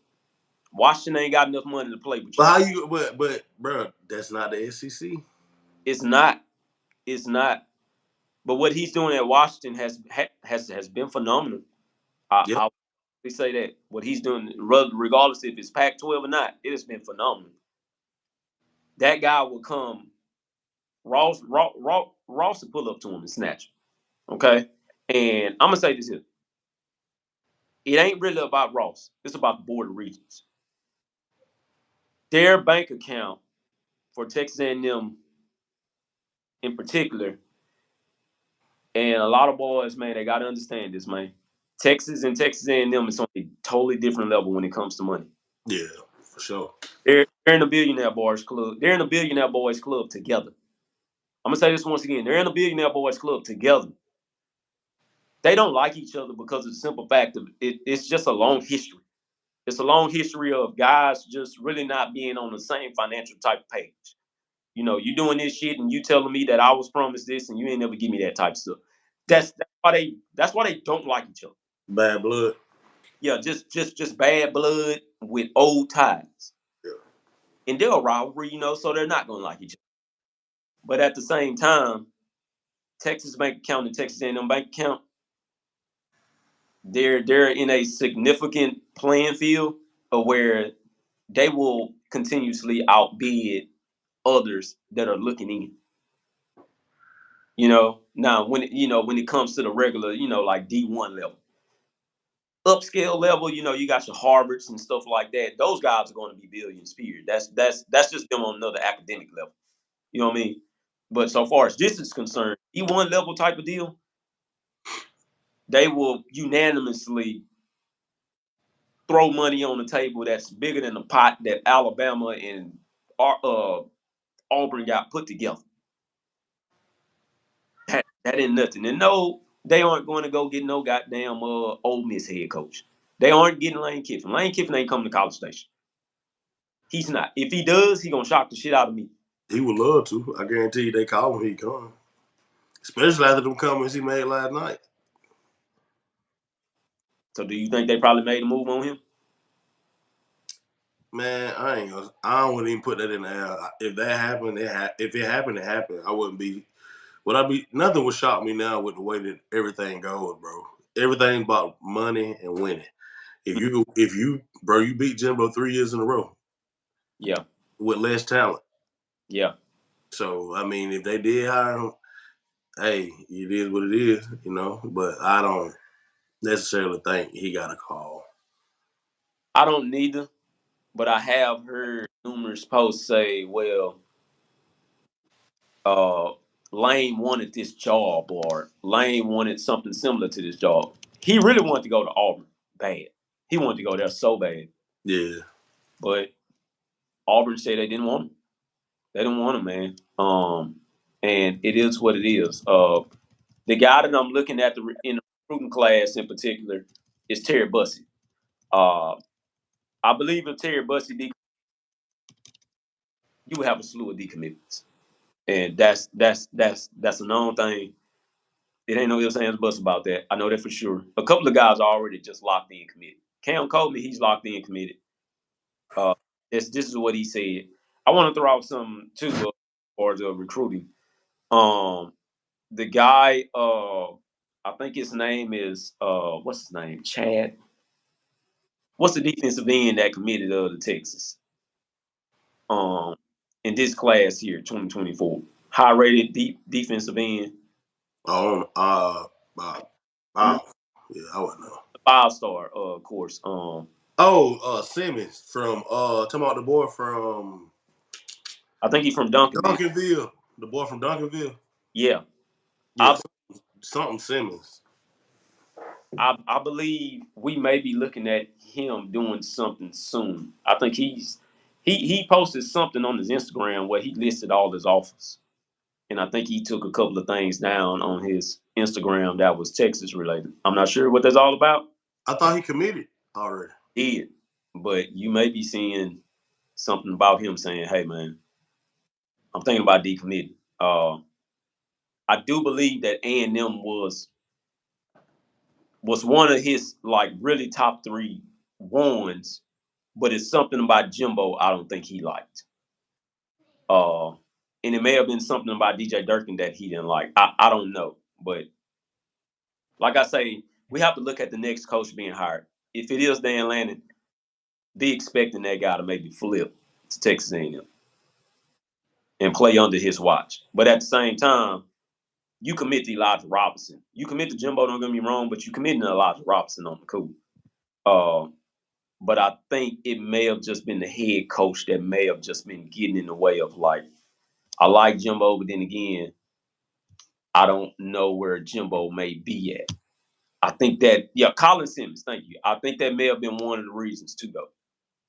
Washington ain't got enough money to play with you. But how you? But bro, that's not the SEC. It's not. It's not. But what he's doing at Washington has been phenomenal. Yeah. They say that what he's doing, regardless if it's Pac-12 or not, it has been phenomenal. That guy will come. Ross will pull up to him and snatch him. Okay, and I'm gonna say this here: it ain't really about Ross. It's about the Board of Regents. Their bank account for Texas A&M in particular, and a lot of boys, man, they gotta understand this, man. Texas and Texas A&M is on a totally different level when it comes to money. Yeah, for sure. They're in the Billionaire Boys Club. They're in the Billionaire Boys Club together. I'm gonna say this once again. They're in the Billionaire Boys Club together. They don't like each other because of the simple fact of it's just a long history. It's a long history of guys just really not being on the same financial type of page. You know, you doing this shit and you telling me that I was promised this and you ain't never give me that type of stuff. That's why they don't like each other. Bad blood. Yeah, just bad blood with old ties. Yeah. And they're a rivalry, so they're not gonna like each other. But at the same time, Texas bank account and Texas A&M bank account, they're in a significant playing field of where they will continuously outbid others that are looking in. Now when it comes to the regular, like D1 level, upscale level, you got your Harvards and stuff like that. Those guys are going to be billions. Period. That's just them on another academic level. You know what I mean? But so far as this is concerned, D1 level type of deal, they will unanimously throw money on the table that's bigger than the pot that Alabama and Auburn got put together. That ain't nothing. And no, they aren't going to go get no goddamn Ole Miss head coach. They aren't getting Lane Kiffin. Lane Kiffin ain't coming to College Station. He's not. If he does, he gonna shock the shit out of me. He would love to. I guarantee you they call him, he come. Especially after them comments he made last night. So do you think they probably made a move on him? Man, I wouldn't even put that in the air. If that happened, if it happened, it happened. I wouldn't be. Nothing would shock me now with the way that everything goes, bro. Everything's about money and winning. If you beat Jimbo 3 years in a row. Yeah. With less talent. Yeah. So I mean, if they did hire him, hey, it is what it is, But I don't necessarily think he got a call. I don't neither, but I have heard numerous posts say, well, Lane wanted this job or Lane wanted something similar to this job. He really wanted to go to Auburn bad. He wanted to go there so bad. Yeah. But Auburn said they didn't want him. They didn't want him, man. And it is what it is. The guy that I'm looking at in the recruiting class in particular is Terry Bussey. I believe if Terry Bussey you would have a slew of decommitments. And that's a known thing. It ain't no ifs, ands, buts about that. I know that for sure. A couple of guys are already just locked in committed. Cam Coleman, he's locked in committed. This is what he said. I want to throw out something too for the recruiting. The guy, I think his name is what's his name? Chad. What's the defensive end that committed to Texas? In this class here, 2024, high rated defensive end. Oh, I yeah, I wouldn't know. 5-star, of course. Simmons from talking about the boy from. I think he's from Duncanville. The boy from Duncanville. Yeah. Something Simmons. I believe we may be looking at him doing something soon. I think he posted something on his Instagram where he listed all his offers. And I think he took a couple of things down on his Instagram that was Texas related. I'm not sure what that's all about. I thought he committed already. He did. But you may be seeing something about him saying, hey, man, I'm thinking about decommitting. I do believe that A&M was one of his like really top 3 ones, but it's something about Jimbo I don't think he liked. And it may have been something about DJ Durkin that he didn't like. I don't know. But like I say, we have to look at the next coach being hired. if it is Dan Lanning, be expecting that guy to maybe flip to Texas A&M and play under his watch. But at the same time, you commit to Elijah Robinson. You commit to Jimbo, don't get me wrong, but you commit to Elijah Robinson on the cool. But I think it may have just been the head coach that may have just been getting in the way of like, I like Jimbo, but then again, I don't know where Jimbo may be at. I think that, Colin Simmons, thank you. I think that may have been one of the reasons too, though.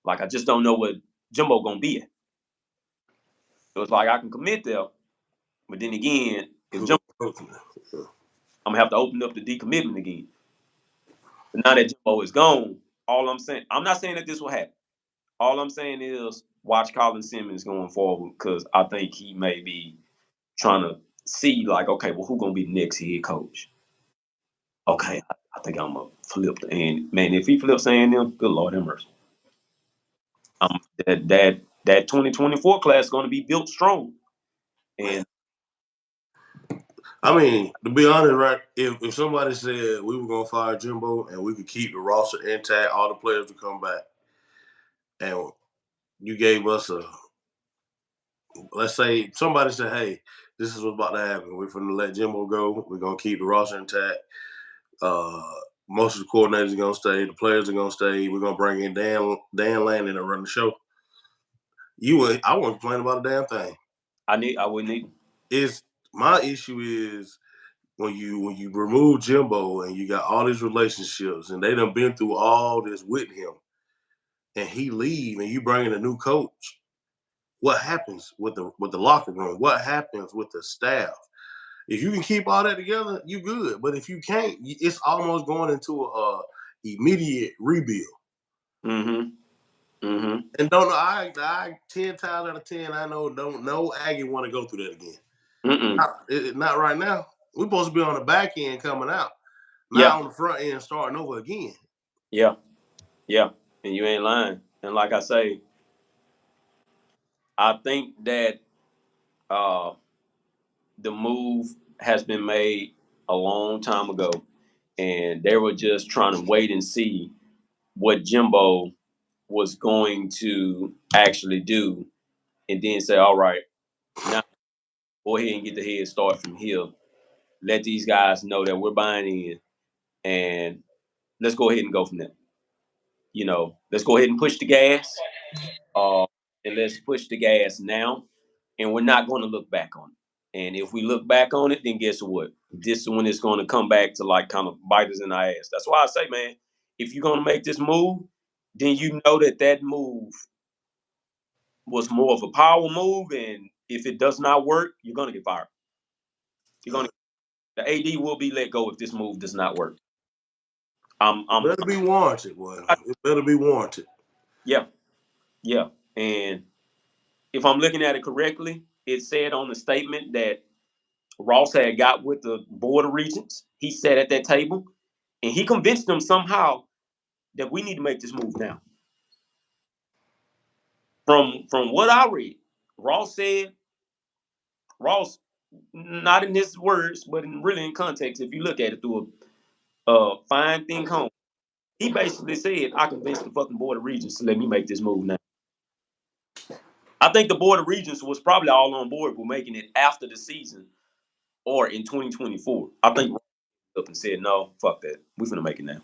Like, I just don't know what Jimbo gonna be at. It was like I can commit there, but then again, if Jimbo, I'm gonna have to open up the decommitment again. But now that Jimbo is gone, all I'm saying, I'm not saying that this will happen. All I'm saying is watch Colin Simmons going forward because I think he may be trying to see like, okay, well, who gonna be the next head coach? Okay, I think I'm gonna flip the and man. If he flips A&M, good Lord have mercy. That 2024 class is gonna be built strong. And I mean, to be honest, right? If somebody said we were gonna fire Jimbo and we could keep the roster intact, all the players to come back, and you gave us let's say somebody said, "Hey, this is what's about to happen. We're gonna let Jimbo go. We're gonna keep the roster intact. Uh, most of the coordinators are gonna stay. The players are gonna stay. We're gonna bring in Dan Lanning and run the show." I wouldn't complain about a damn thing. I wouldn't need. It's my issue is when you remove Jimbo and you got all these relationships and they done been through all this with him, and he leave and you bring in a new coach. What happens with the locker room? What happens with the staff? If you can keep all that together, you good. But if you can't, it's almost going into a immediate rebuild. Mm-hmm. Mm-hmm. And don't know, I 10 times out of 10, I don't know Aggie want to go through that again. Mm-mm. Not right now. We're supposed to be on the back end coming out, Yeah. not on the front end starting over again. Yeah. Yeah. And you ain't lying. And like I say, I think that uh, the move has been made a long time ago, and they were just trying to wait and see what Jimbo was going to actually do, and then say, "All right, now go ahead and get the head start from here. Let these guys know that we're buying in, and let's go ahead and go from there. Let's go ahead and push the gas, uh, and let's push the gas now, and we're not going to look back on it. And if we look back on it, then guess what? This is when it's going to come back to like kind of bite us in our ass. That's why I say, man, if you're going to make this move, then you know that move was more of a power move, and if it does not work, you're going to get fired. You're going to the AD will be let go if this move does not work. It better be warranted, boy. It better be warranted. Yeah, yeah. And if I'm looking at it correctly, it said on the statement that Ross had got with the board of regents. He sat at that table, and he convinced them somehow that we need to make this move now. From what I read, Ross said, Ross, not in his words, but really in context, if you look at it through a fine thing home, he basically said, I convinced the fucking board of regents to let me make this move now. I think the board of regents was probably all on board with making it after the season or in 2024. I think up and said, no, fuck that. We finna make it now.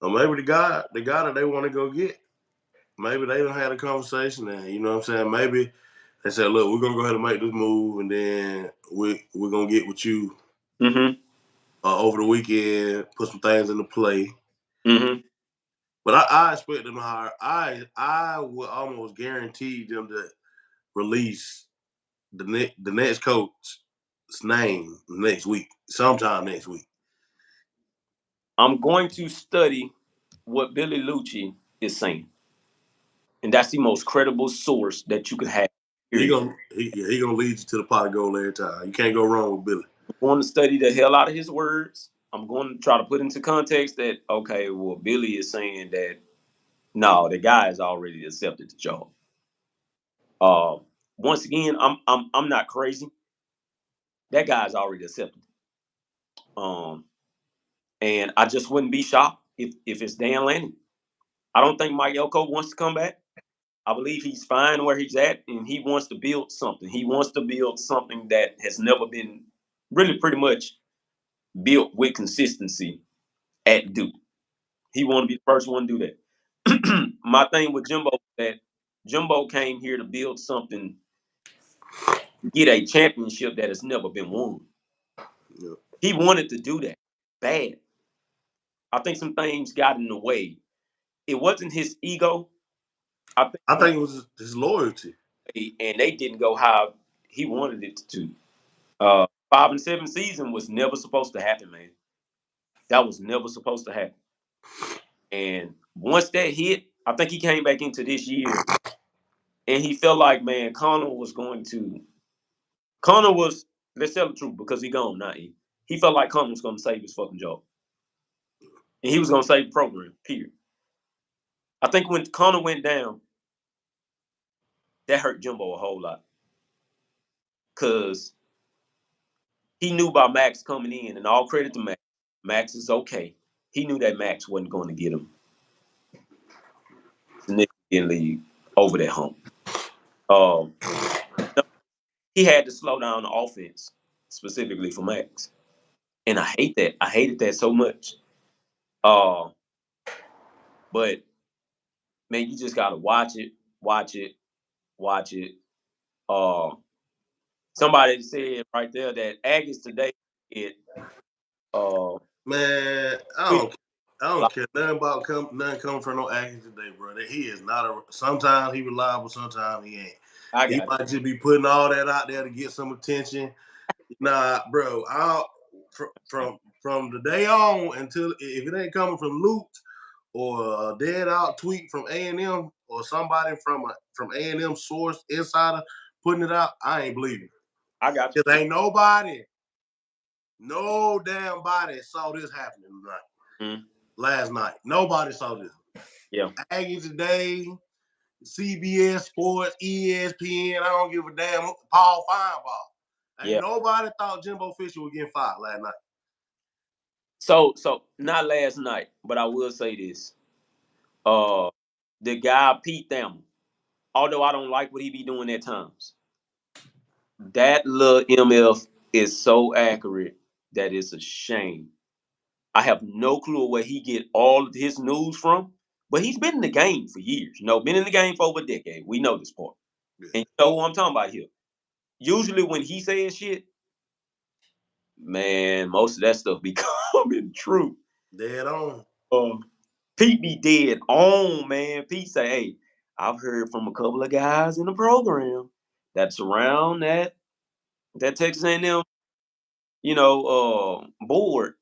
Or maybe the guy that they want to go get, maybe they don't have a conversation and you know what I'm saying? Maybe they said, look, we're gonna go ahead and make this move and then we're gonna get with you over the weekend, put some things into play. Mm-hmm. But I expect them to hire. I would almost guarantee them to release the next coach's name next week, sometime next week. I'm going to study what Billy Lucci is saying. And that's the most credible source that you could have. He Period. gonna lead you to the pot of gold every time. You can't go wrong with Billy. I'm going to study the hell out of his words. I'm going to try to put into context that, okay, well, Billy is saying that no, the guy has already accepted the job. Uh, Once again, I'm not crazy. That guy's already accepted. And I just wouldn't be shocked if it's Dan Lanning. I don't think Mike Elko wants to come back. I believe he's fine where he's at, and he wants to build something. He wants to build something that has never been really pretty much built with consistency at Duke. He want to be the first one to do that. My thing with Jimbo is that Jimbo came here to build something, get a championship that has never been won. Yeah. He wanted to do that bad. I think some things got in the way. It wasn't his ego. I I think think it was his loyalty. and they didn't go how he wanted it to. 5-7 season was never supposed to happen, man. That was never supposed to happen. And once that hit, I think he came back into this year and he felt like, man, Connor was, let's tell the truth, because he gone now. He felt like Connor was going to save his fucking job. And he was going to save the program, period. I think when Connor went down, that hurt Jimbo a whole lot. Because he knew about Max coming in, and all credit to Max. Max is okay. He knew that Max wasn't going to get him significantly over that hump. Um, he had to slow down the offense specifically for Max, and I hate that. I hated that so much. Uh, but man, you just gotta watch it, watch it, watch it. Uh, somebody said right there that Aggies today it Man, tweet I a don't lot. care nothing about nothing coming from no action today, bro. He is not a. Sometimes he reliable, sometimes he ain't. I He got might just be putting all that out there to get some attention. Nah, bro. From the day on until if it ain't coming from Luke or a dead out tweet from A&M or somebody from A&M source insider putting it out, I ain't believing. I got Cause you. ain't nobody, no damn body saw this happening last night. Nobody saw this. Yeah, Aggie today, CBS Sports, ESPN, I don't give a damn. Paul Feinbaum. Ain't yeah. nobody thought Jimbo Fisher was getting fired last night. So not last night, but I will say this. Uh, the guy Pete Thamel, although I don't like what he be doing at times, that little MF is so accurate that it's a shame. I have no clue where he get all of his news from, but he's been in the game for years. Been in the game for over a decade. We know this part. Yeah. And you know who I'm talking about here. Usually when he says shit, man, most of that stuff be coming true. Dead on. Pete be dead on, man. Pete say, hey, I've heard from a couple of guys in the program that's around that Texas A&M, board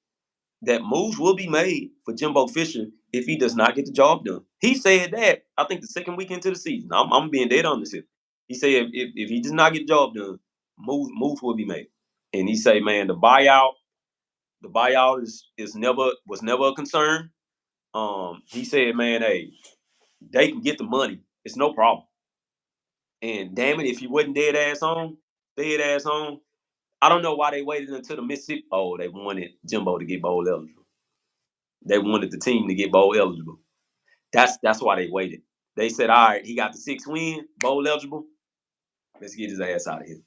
that moves will be made for Jimbo Fisher if he does not get the job done. He said that, I think, the second week into the season. I'm being dead on this here. He said if he does not get the job done, moves will be made. And he say, man, the buyout was never a concern. He said, man, hey, they can get the money. It's no problem. And damn it, if you wasn't dead ass on, I don't know why they waited until the Mississippi. Oh, they wanted Jimbo to get bowl eligible. They wanted the team to get bowl eligible. That's why they waited. They said, all right, he got the 6 win, bowl eligible. Let's get his ass out of here.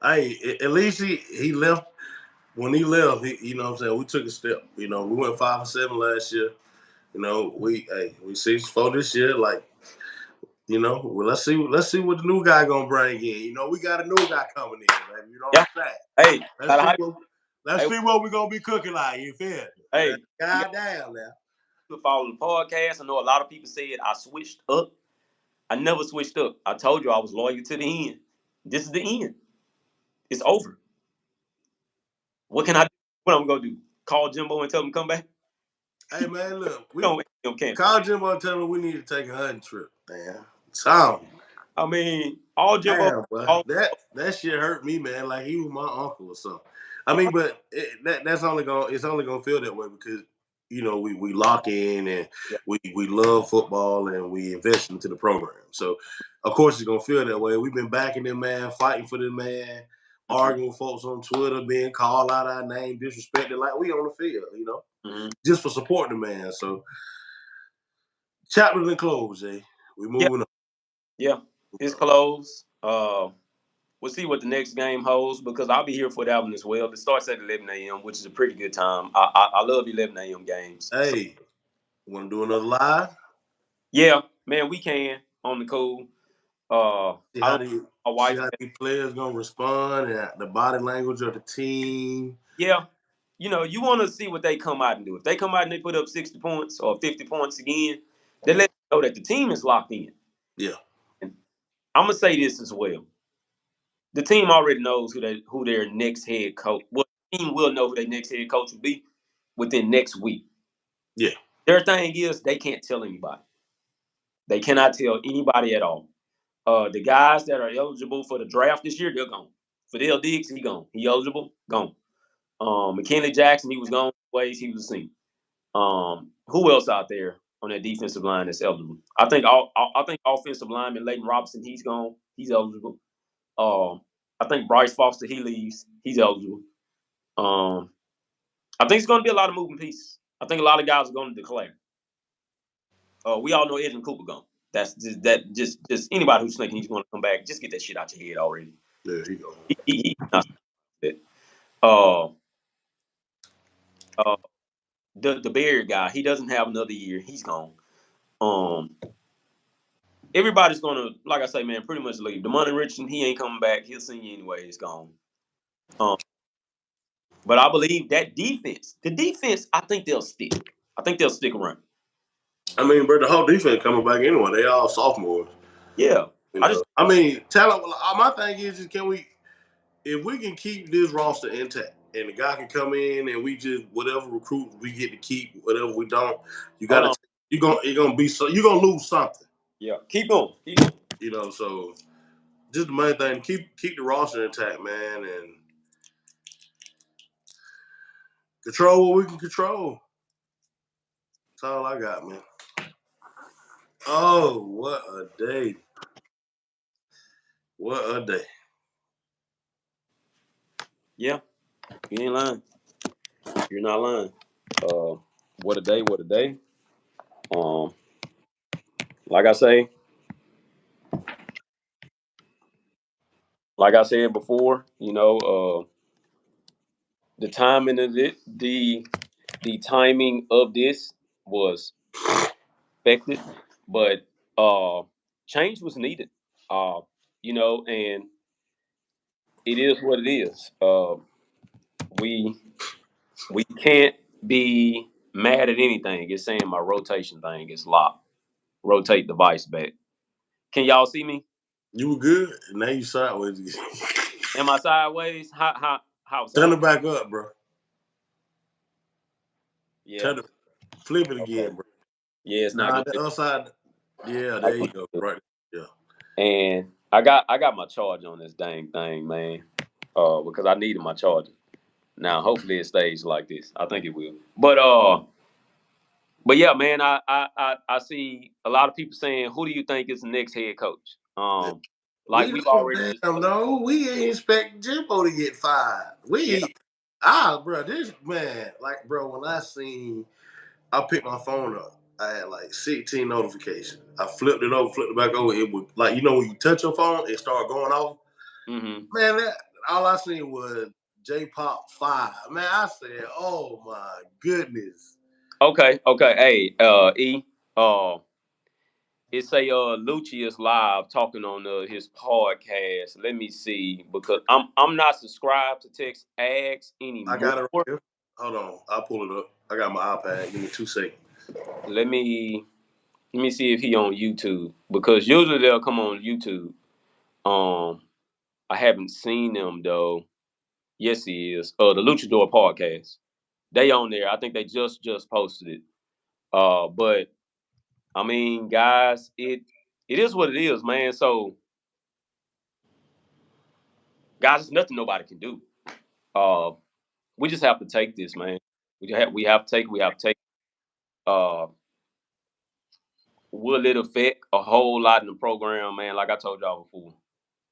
Hey, at least he left. When he left, you know what I'm saying, we took a step. We went 5-7 last year. We 6-4 this year. Like, well, let's see what the new guy gonna bring in. We got a new guy coming in, baby. You know Yeah. what I'm saying? Hey, Let's see what we're gonna be cooking like. You feel? Hey, goddamn now. To follow the podcast, I know a lot of people said I switched up. I never switched up. I told you I was loyal to the end. This is the end. It's over. What can I do? What I'm gonna do? Call Jimbo and tell him to come back? Hey man, look, we don't campus. Call Jimbo and tell him we need to take a hunting trip, man. Something. I mean, all Jimbo. Damn, bro. That shit hurt me, man. Like he was my uncle or something. I mean, but it's only gonna feel that way because we lock in and Yeah. we love football and we invest into the program. So of course it's gonna feel that way. We've been backing them, man, fighting for them, man. arguing with folks on Twitter, being called out our name, disrespected, like we on the field, just for supporting the man. So, chapter been closed, Jay. We moving on. Yeah, it's closed. We'll see what the next game holds because I'll be here for that one as well. It starts at 11 a.m., which is a pretty good time. I love 11 a.m. games. Hey, want to do another live? Yeah, man, we can on the cool. See I how don't. these My wife. players gonna respond and the body language of the team. Yeah, you want to see what they come out and do. If they come out and they put up 60 points or 50 points again, they let you know that the team is locked in. Yeah. And I'm gonna say this as well. The team already knows who their next head coach. Well, the team will know who their next head coach will be within next week. Yeah. Their thing is they can't tell anybody. They cannot tell anybody at all. The guys that are eligible for the draft this year, they're gone. Fidel Diggs, he gone. He eligible, gone. McKinley Jackson, he was gone ways he was seen. Who else out there on that defensive line that's eligible? I think offensive lineman Leighton Robinson, he's gone. He's eligible. I think Bryce Foster, he leaves. He's eligible. I think it's going to be a lot of moving pieces. I think a lot of guys are going to declare. We all know Edwin Cooper gone. That's just anybody who's thinking he's going to come back. Just get that shit out your head already. There you go. He not it. Uh, uh, the Beard guy, he doesn't have another year. He's gone. Everybody's gonna, like I say, man, pretty much leave. DeMonte Richardson, he ain't coming back. He'll see you anyway. He's gone. But I believe that the defense, I think they'll stick. I think they'll stick around. I mean, bro, the whole defense coming back anyway. They all sophomores. Yeah. I mean, talent. My thing is can we, if we can keep this roster intact, and the guy can come in and we just whatever recruit we get to keep, whatever we don't, you gotta you're gonna be so you're gonna lose something. Yeah, keep going. Keep going. So just the main thing, keep the roster intact, man, and control what we can control. That's all I got, man. Oh, what a day. What a day. Yeah, you ain't lying. You're not lying. What a day, what a day. Um, like I say, like I said before, the timing of it, the timing of this was expected, but change was needed. And it is what it is. We we can't be mad at anything. It's saying my rotation thing is locked. Rotate the vice back. Can y'all see me? You were good. Now you sideways. Am I sideways? How Turn sideways? it back up, bro. Yeah. Flip it Okay. again, bro. Yeah, it's not Nah, gonna the do other side. Yeah, there you go. Right. Yeah. And I got my charge on this dang thing, man. Because I needed my charger. Now hopefully it stays like this. I think it will. But yeah, man, I see a lot of people saying, who do you think is the next head coach? Like We we've don't already damn discussed. know. We ain't expect Jimbo to get fired. Yeah. Bro, this man, like, bro, when I picked my phone up. I had like 16 notifications. I flipped it over, flipped it back over. It would, like, when you touch your phone, it started going off. Mm-hmm. Man, all I seen was J Pop 5. Man, I said, oh my goodness. Okay. Hey, E. It say Lucci is live talking on his podcast. Let me see because I'm not subscribed to text ads I anymore. got it right here. Hold on. I'll pull it up. I got my iPad. Give me 2 seconds. Let me see if he on YouTube because usually they'll come on YouTube. I haven't seen them though. Yes, he is. The Luchador podcast. They on there. I think they just posted it. But I mean, guys, it is what it is, man. So, guys, there's nothing nobody can do. Uh, we just have to take this, man. We have to take. Uh, will it affect a whole lot in the program, man? Like I told y'all before.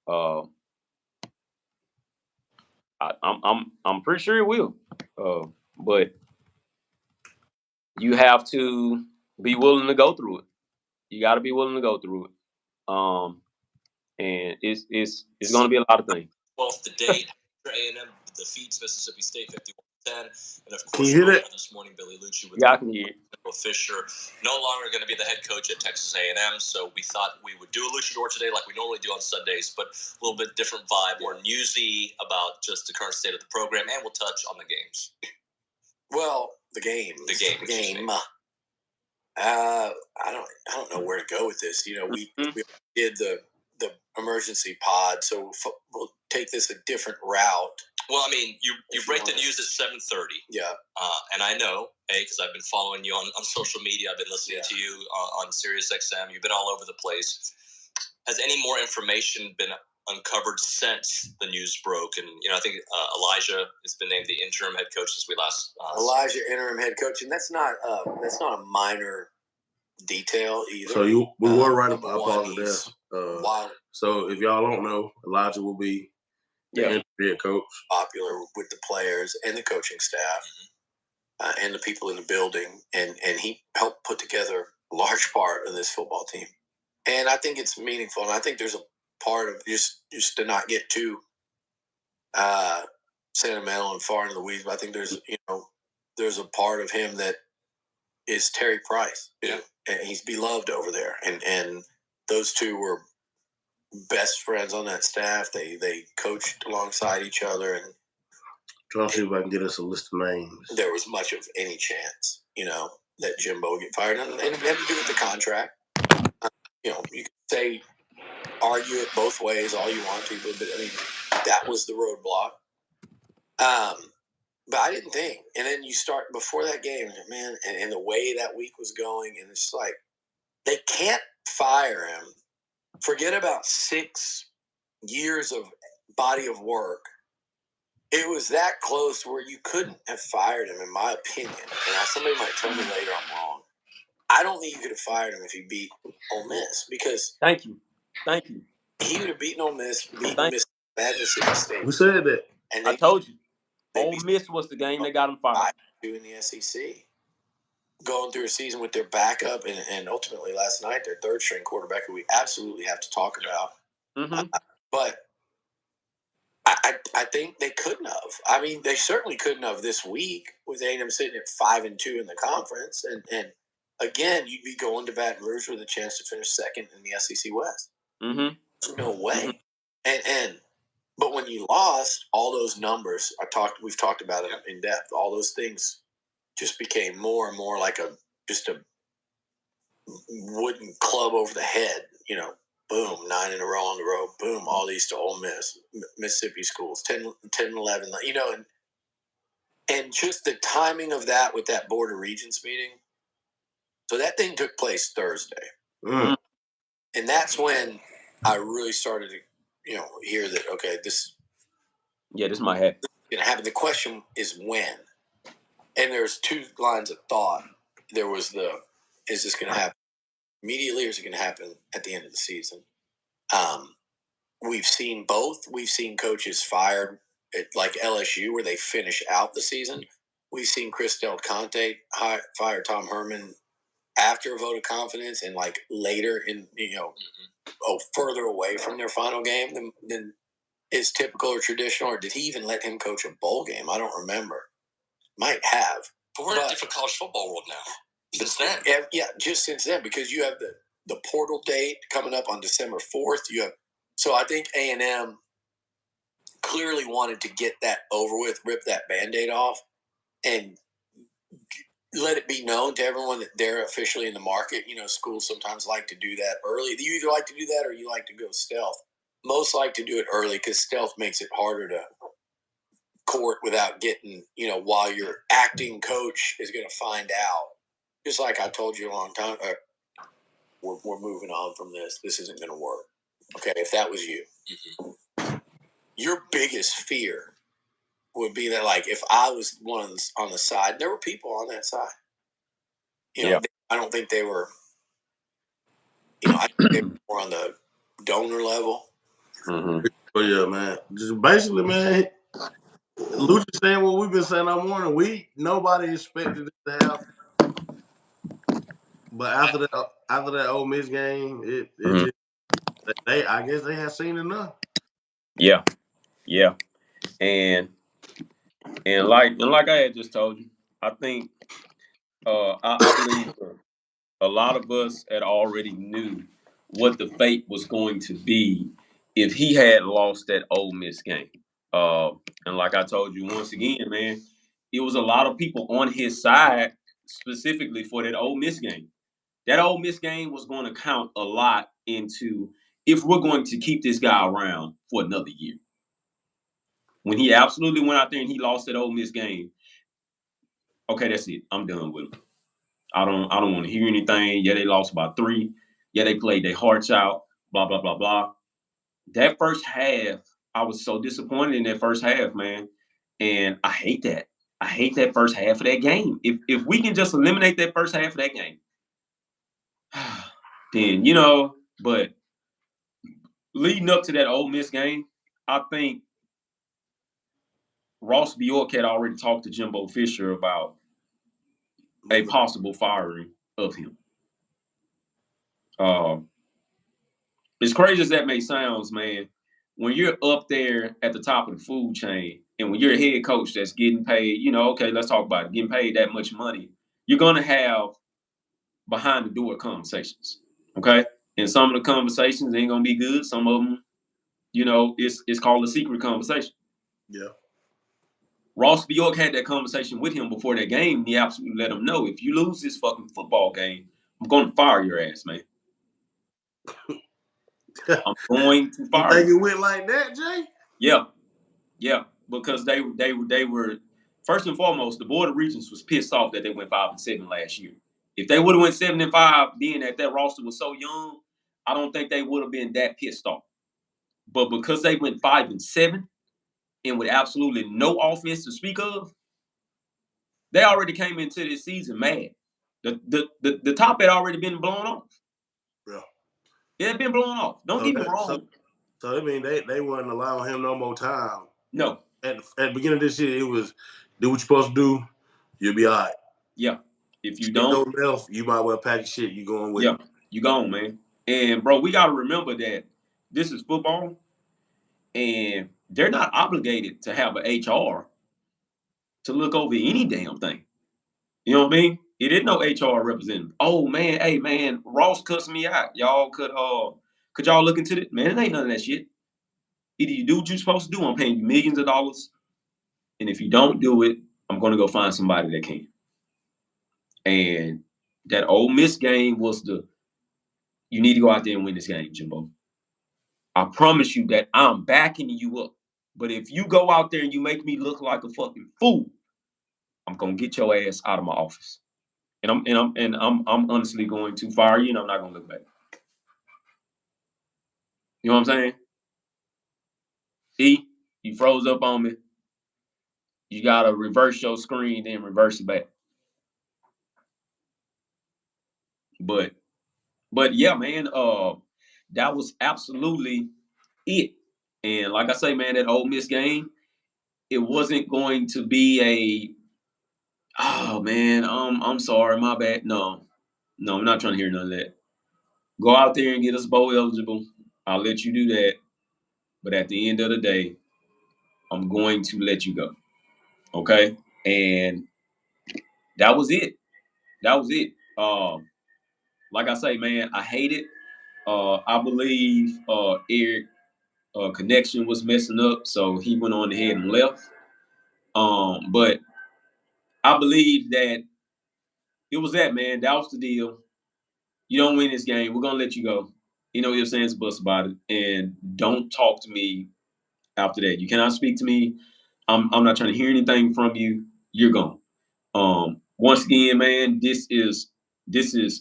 Uh, I'm pretty sure it will. But you have to be willing to go through it. You got to be willing to go through it. And it's going to be a lot of things. 12th to date, A&M defeats Mississippi State 51-10, and of Can course, you hear that? this morning Billy Lucci with Yeah, I can hear it. Jimbo Fisher no longer going to be the head coach at Texas A&M. So we thought we would do a Luchador today, like we normally do on Sundays, but a little bit different vibe, more newsy about just the current state of the program, and we'll touch on the games. Well, the game. I don't know where to go with this. We did the emergency pod, so we'll take this a different route. Well, I mean, you break the news at 7:30. Yeah. And I know, because I've been following you on social media. I've been listening to you on SiriusXM. You've been all over the place. Has any more information been uncovered since the news broke? And, I think Elijah has been named the interim head coach since we last... Elijah, interim head coach. And that's not a minor detail either. So we were right about this. So if y'all don't know, Elijah will be the head coach. Popular with the players and the coaching staff and the people in the building. And he helped put together a large part of this football team. And I think it's meaningful. And I think there's a part of just to not get too sentimental and far into the weeds. But I think there's a part of him that is Terry Price. Yeah. And he's beloved over there. And those two were best friends on that staff. They coached alongside each other, and trying to see if I can get us a list of names. There was much of any chance, that Jimbo would get fired, and it had to do with the contract. You can argue it both ways all you want to, but I mean, that was the roadblock. But I didn't think, and then you start before that game, man, and the way that week was going, and it's like they can't fire him. Forget about 6 years of body of work. It was that close where you couldn't have fired him, in my opinion. And somebody might tell me later I'm wrong. I don't think you could have fired him if he beat Ole Miss, because Thank you. He would have beaten Ole Miss, Mississippi State. Who said that? And I told you, Ole Miss was the game that got him fired. In the SEC. Going through a season with their backup and ultimately last night their third string quarterback, who we absolutely have to talk about. Mm-hmm. But I think they couldn't have. I mean, they certainly couldn't have this week with A&M sitting at 5-2 in the conference, and again, you'd be going to Baton Rouge with a chance to finish second in the SEC West. Mm-hmm. There's no way. Mm-hmm. But when you lost, all those numbers we've talked about it in depth. All those things just became more and more like just a wooden club over the head. Boom, 9 in a row on the road. Boom, all these to Ole Miss, Mississippi schools, 10, 11, and just the timing of that with that Board of Regents meeting. So that thing took place Thursday. Mm. And that's when I really started to, hear that, okay, this might happen. Going to happen. The question is when. And there's 2 lines of thought. There was is this going to happen immediately, or is it going to happen at the end of the season? We've seen both. We've seen coaches fired at like LSU where they finish out the season. We've seen Chris Del Conte fire Tom Herman after a vote of confidence and like later in, further away from their final game than is typical or traditional. Or did he even let him coach a bowl game? I don't remember. Might have. But we're in a different college football world now. Since then. Yeah, just since then, because you have the portal date coming up on December 4th. So I think A&M clearly wanted to get that over with, rip that Band-Aid off, and let it be known to everyone that they're officially in the market. Schools sometimes like to do that early. You either like to do that or you like to go stealth. Most like to do it early because stealth makes it harder to court without getting, while your acting coach is going to find out. Just like I told you a long time, we're moving on from this. This isn't going to work. Okay, if that was you, your biggest fear would be that, like, if I was one on the side, there were people on that side. I don't think they were, I think they were more on the donor level. Mm-hmm. But yeah, man, just basically, man, Lucha saying what we've been saying all morning. Nobody expected it to happen. But after that Ole Miss game, it just I guess they had seen enough. Yeah, and like I had just told you, I think I believe a lot of us had already knew what the fate was going to be if he had lost that Ole Miss game. And like I told you once again, man, it was a lot of people on his side specifically for that Ole Miss game. That Ole Miss game was going to count a lot into if we're going to keep this guy around for another year. When he absolutely went out there and he lost that Ole Miss game, okay, that's it. I'm done with him. I don't want to hear anything. Yeah, they lost by 3. Yeah, they played their hearts out. Blah blah blah blah. That first half, I was so disappointed in that first half, man, and I hate that. I hate that first half of that game. If we can just eliminate that first half of that game, then. But leading up to that Ole Miss game, I think Ross Bjork had already talked to Jimbo Fisher about a possible firing of him. As crazy as that may sound, man, when you're up there at the top of the food chain and when you're a head coach that's getting paid, okay, let's talk about it, getting paid that much money, you're going to have behind the door conversations, okay? And some of the conversations ain't going to be good. Some of them, it's called a secret conversation. Yeah. Ross Bjork had that conversation with him before that game. He absolutely let him know, if you lose this fucking football game, I'm going to fire your ass, man. I'm going to fire you. Think it went like that, Jay? Yeah, because they were first and foremost, the Board of Regents was pissed off that they went 5-7 last year. If they would have went 7-5, being that roster was so young, I don't think they would have been that pissed off. But because they went 5-7 and with absolutely no offense to speak of, they already came into this season mad. The top had already been blown off. Yeah. It had been blown off. Don't get me wrong. So I mean they weren't allowing him no more time. No. At the beginning of this year, it was do what you're supposed to do, you'll be all right. Yeah. If you don't go left, you might well pack your shit. You going with it. You gone, man. And bro, we gotta remember that this is football, and they're not obligated to have an HR to look over any damn thing. You know what I mean? It isn't no HR representative. Oh man, hey man, Ross cussed me out. Y'all could y'all look into it? Man, it ain't none of that shit. Either you do what you're supposed to do, I'm paying you millions of dollars. And if you don't do it, I'm gonna go find somebody that can. And that Ole Miss game was you need to go out there and win this game, Jimbo. I promise you that I'm backing you up. But if you go out there and you make me look like a fucking fool, I'm gonna get your ass out of my office. And I'm honestly going to fire you, and I'm not gonna look back. You know what I'm saying? See, you froze up on me. You gotta reverse your screen, then reverse it back. But yeah, man, that was absolutely it. And like I say, man, that Ole Miss game, it wasn't going to be oh man, I'm sorry, my bad. No, I'm not trying to hear none of that. Go out there and get us bowl eligible. I'll let you do that. But at the end of the day, I'm going to let you go. Okay? And that was it. Like I say, man, I hate it. I believe Eric connection was messing up, so he went on ahead and left. But I believe that it was that, man. That was the deal. You don't win this game, we're gonna let you go. You know what I'm saying? It's bust about it, and don't talk to me after that. You cannot speak to me. I'm not trying to hear anything from you. You're gone. Once again, man, this is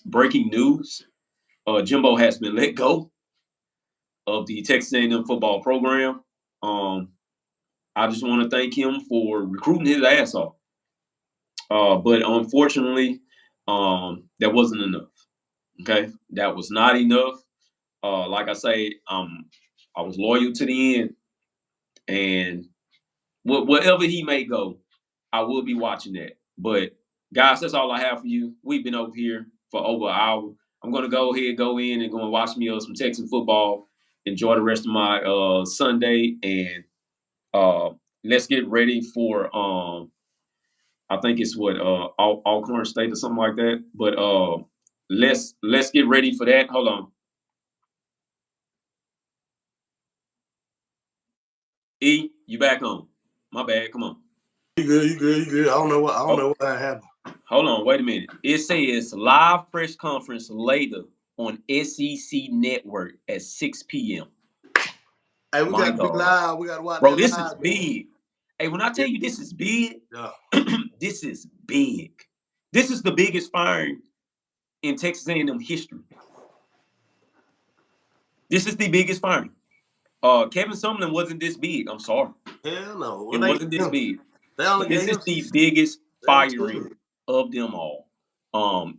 breaking news. Jimbo has been let go of the Texas A&M football program. I just want to thank him for recruiting his ass off. But unfortunately, that wasn't enough. Okay, that was not enough. Like I say, I was loyal to the end, and wherever he may go, I will be watching that. But guys, that's all I have for you. We've been over here for over an hour. I'm gonna go in and go and watch me some Texas football. Enjoy the rest of my Sunday, and let's get ready for I think it's what Alcorn State or something like that. But let's get ready for that. Hold on. E, you back on. My bad. Come on. You good. I don't know what happened. Hold on, wait a minute. It says live press conference later on SEC Network at 6 p.m. Hey, we got to be live. We got to watch Bro, that this live, is big. Hey, when I tell you this is big, this is big. This is the biggest firing in Texas A&M history. This is the biggest firing. Kevin Sumlin wasn't this big. I'm sorry. Hell no. Well, it wasn't this big. But this is the biggest firing of them all.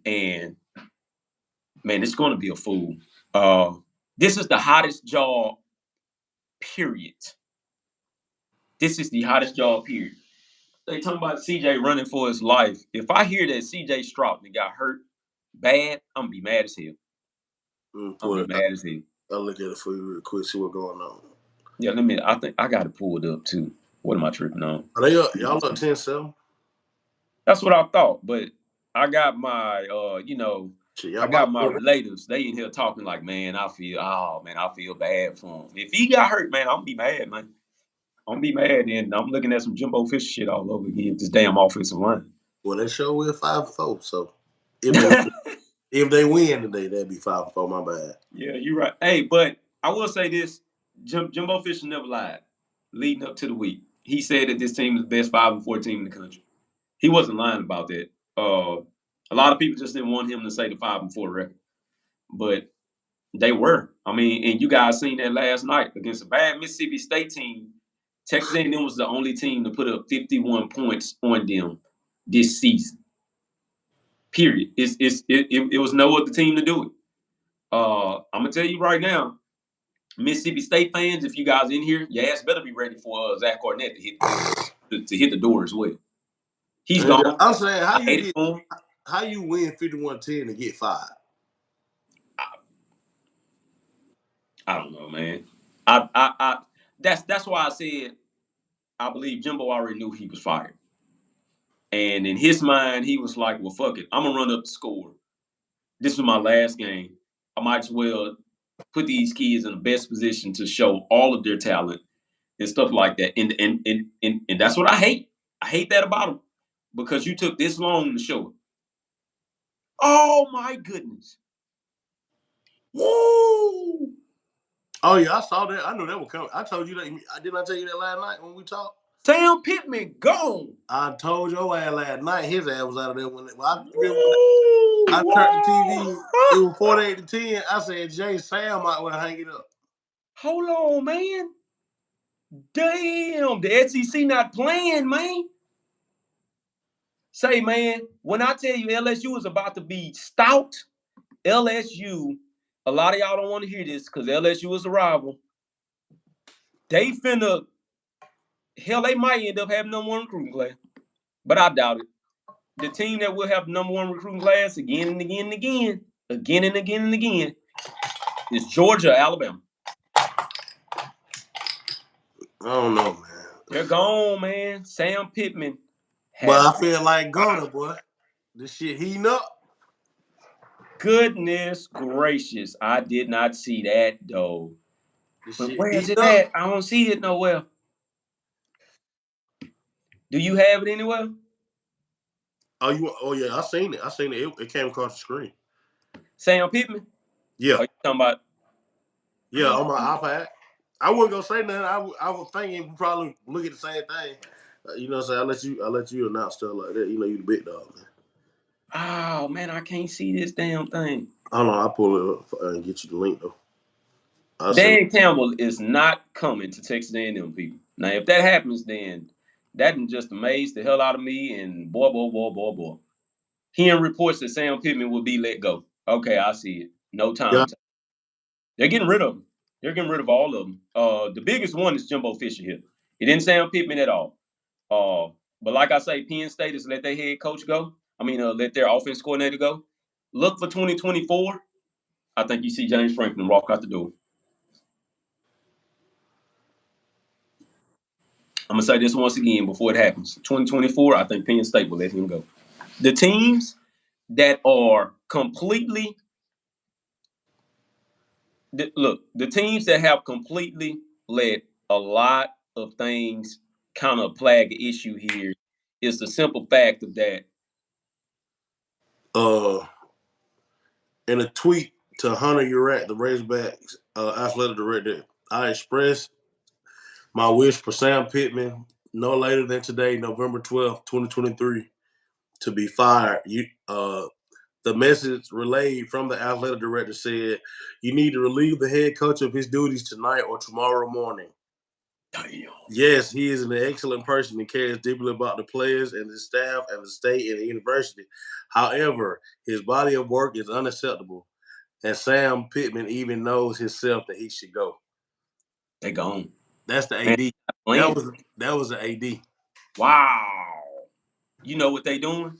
And man, it's going to be a fool. This is the hottest job, period. This is the hottest job, period. They talking about CJ running for his life. If I hear that CJ Stroutman got hurt bad, I'm going to be mad as hell. I'll look at it for you real quick, see what's going on. Yeah, I think I got to pull it up, too. What am I tripping on? Are they up? Y'all up 10-7? That's what I thought, but I got my, I got my relatives. They in here talking like, man, I feel bad for him. If he got hurt, man, I'm going to be mad, man. I'm going to be mad, and I'm looking at some Jimbo Fisher shit all over again, this damn offensive line. Well, they sure will 5-4, so if they win today, that'd be 5-4, my bad. Yeah, you're right. Hey, but I will say this, Jimbo Fisher never lied leading up to the week. He said that this team is the best 5-4 team in the country. He wasn't lying about that. A lot of people just didn't want him to say the 5-4 record, but they were. I mean, and you guys seen that last night against a bad Mississippi State team. Texas A&M was the only team to put up 51 points on them this season. Period. It was no other team to do it. I'm gonna tell you right now, Mississippi State fans, if you guys in here, your ass better be ready for Zach Cornett to hit the door as well. He's gone. I'm saying, how you win 51-10 and get 5? I don't know, man. That's why I said I believe Jimbo already knew he was fired. And in his mind, he was like, well, fuck it. I'm going to run up the score. This was my last game. I might as well put these kids in the best position to show all of their talent and stuff like that. And that's what I hate. I hate that about him because you took this long to show it. Oh, my goodness. Woo! Oh, yeah, I saw that. I knew that was coming. I told you that. Didn't I tell you that last night when we talked? Sam Pittman gone. I told your ass last night his ass was out of there. When I turned the TV, it was 48-10. I said, Jay, Sam might want to hang it up. Hold on, man. Damn, the SEC not playing, man. Say, man, when I tell you LSU is about to be stout, LSU, a lot of y'all don't want to hear this because LSU is a rival. They finna, hell, they might end up having number one recruiting class, but I doubt it. The team that will have number one recruiting class again and again and again is Georgia or Alabama. I don't know, man. They're gone, man. Sam Pittman. But I feel like Gunner, boy. This shit heating up. Goodness gracious. I did not see that, though. But where is it at? I don't see it nowhere. Do you have it anywhere? Oh yeah, I seen it. It came across the screen. Sam Pittman? Yeah. Are you talking about? Yeah, on my iPad. I wasn't gonna say nothing. I was thinking we probably look at the same thing. You know what I'm saying? I let you announce stuff like that. You know you the big dog, man. Oh man, I can't see this damn thing. Hold on, I'll pull it up and get you the link though. Dan Campbell is not coming to Texas A&M, people. Now, if that happens, then that just amazed the hell out of me. And boy. Hearing reports that Sam Pittman will be let go. Okay, I see it. No time. Yeah. They're getting rid of him. They're getting rid of all of them. The biggest one is Jimbo Fisher here. It didn't Sam Pittman at all. But like I say, Penn State is let their head coach go. Let their offense coordinator go. Look for 2024. I think you see James Franklin walk out the door. I'm going to say this once again before it happens. 2024, I think Penn State will let him go. The teams that are completely the teams that have completely let a lot of things kind of plague the issue here is the simple fact of that. In a tweet to Hunter Urat, the Razorbacks athletic director, I expressed my wish for Sam Pittman no later than today, November 12th, 2023, to be fired. The message relayed from the athletic director said, "You need to relieve the head coach of his duties tonight or tomorrow morning." Damn. Yes, he is an excellent person and cares deeply about the players and the staff and the state and the university. However, his body of work is unacceptable, and Sam Pittman even knows himself that he should go. They gone. That's the AD. That was the AD. Wow. You know what they doing?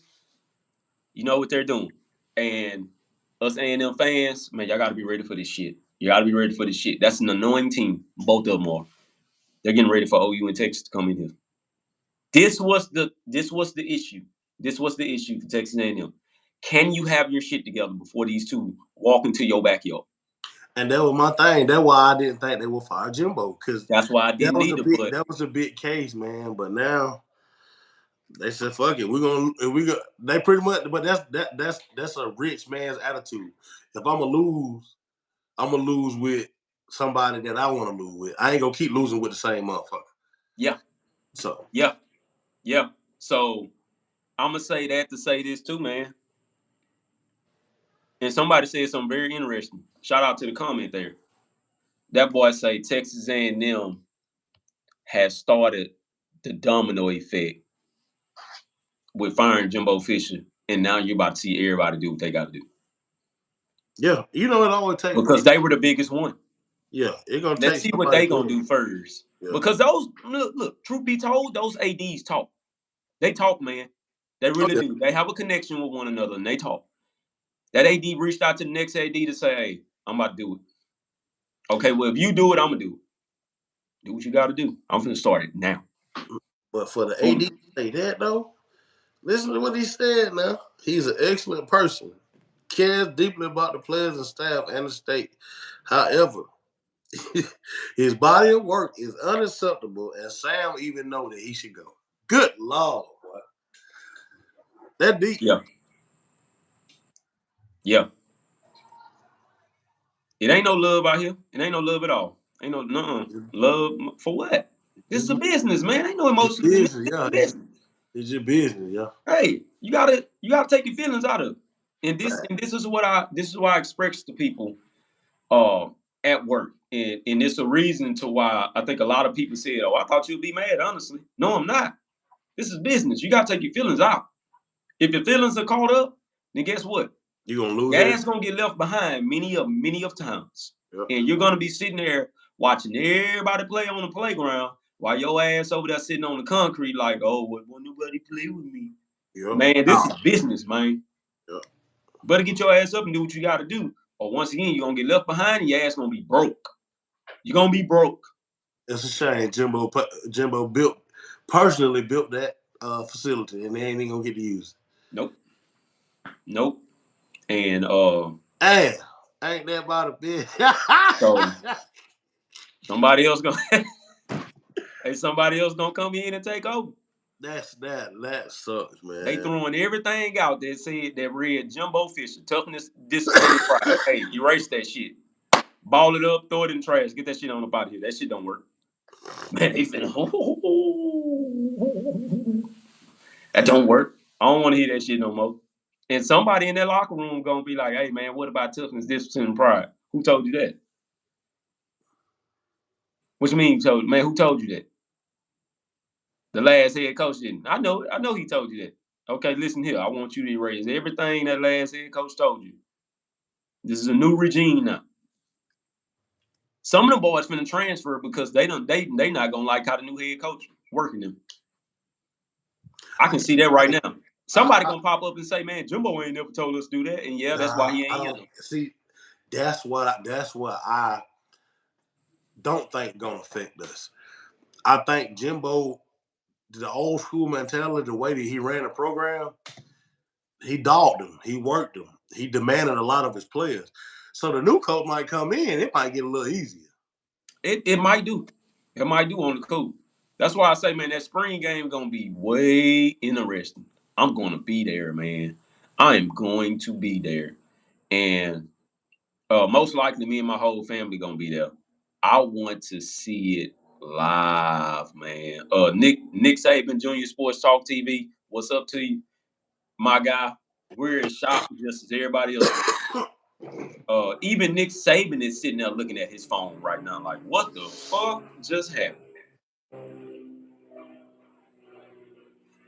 You know what they're doing. And us A&M fans, man, y'all got to be ready for this shit. You got to be ready for this shit. That's an annoying team. Both of them are. They're getting ready for OU and Texas to come in here. This was the issue. This was the issue for Texas A&M. Can you have your shit together before these two walk into your backyard? And that was my thing. That's why I didn't think they would fire Jimbo, because that's why I didn't either. That was a big case, man. But now they said, "Fuck it, They pretty much, but that's a rich man's attitude. If I'm gonna lose with somebody that I want to lose with. I ain't gonna keep losing with the same motherfucker." Yeah. So yeah. So I'm gonna say that to say this too, man. And somebody said something very interesting. Shout out to the comment there. That boy say Texas A&M has started the domino effect with firing Jimbo Fisher, and now you're about to see everybody do what they got to do. Yeah, it always takes because they were the biggest one. Yeah, it's gonna. Let's see what they gonna do first. Yeah. Because those look, truth be told, those ADs talk. They talk, man. They really do. They have a connection with one another, and they talk. That AD reached out to the next AD to say, "Hey, I'm about to do it." Okay, well, if you do it, I'm gonna do it. Do what you got to do. I'm gonna start it now. But for the AD to say that though, listen to what he said. Now he's an excellent person, cares deeply about the players and staff and the state. However, his body of work is unacceptable, and Sam even know that he should go. Good Lord, boy. That deep. Yeah. It ain't no love out here. It ain't no love at all. Ain't no love for what? This is a business, man. Ain't no emotions in this. Yeah. It's your business, yeah. Hey, you gotta take your feelings out of it. This is why I express to people at work. And it's a reason to why I think a lot of people said, "Oh, I thought you'd be mad." Honestly, no, I'm not. This is business. You gotta take your feelings out. If your feelings are caught up, then guess what? You're gonna lose. Your ass gonna get left behind many of times. Yep. And you're gonna be sitting there watching everybody play on the playground while your ass over there sitting on the concrete like, "Oh, won't nobody play with me?" Yep. Man, this is business, man. Yep. Better get your ass up and do what you gotta do. Or once again, you're gonna get left behind and your ass gonna be broke. You're gonna be broke. It's a shame Jimbo personally built that facility and they ain't even gonna get to use it. Nope. And hey, ain't that about a bit? So somebody else gonna come in and take over. That sucks, man. They throwing everything out that said that read Jimbo Fisher, toughness, discipline, pride. Hey, erase that shit. Ball it up, throw it in the trash. Get that shit on up out of here. That shit don't work. Man, they finna. That don't work. I don't want to hear that shit no more. And somebody in that locker room gonna be like, "Hey, man, what about toughness, discipline, and pride? Who told you that? What you mean, man? Who told you that? The last head coach didn't. I know he told you that. Okay, listen here. I want you to erase everything that last head coach told you. This is a new regime now. Some of them boys finna transfer because they not gonna like how the new head coach working them. I can see that right now. Somebody gonna pop up and say, "Man, Jimbo ain't never told us to do that," and yeah, that's why he ain't here. See, that's what I don't think gonna affect us. I think Jimbo, the old school mentality, the way that he ran the program, he dogged him, he worked him, he demanded a lot of his players. So the new coach might come in, it might get a little easier. It might do. It might do on the cool. That's why I say, man, that spring game gonna be way interesting. I'm gonna be there, man. I am going to be there, and most likely, me and my whole family gonna be there. I want to see it live, man. Nick Saban, Junior Sports Talk TV. What's up to you, my guy? We're in shock just as everybody else. Even Nick Saban is sitting there looking at his phone right now, like, what the fuck just happened?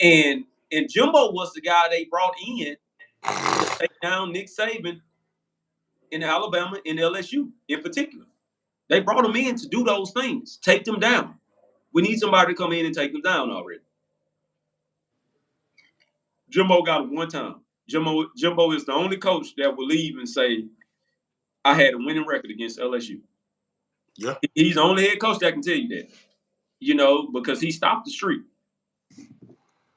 And Jimbo was the guy they brought in to take down Nick Saban in Alabama and LSU in particular. They brought him in to do those things, take them down. We need somebody to come in and take them down already. Jimbo got it one time. Jimbo is the only coach that will leave and say, I had a winning record against LSU. Yeah. He's the only head coach that can tell you that, because he stopped the streak.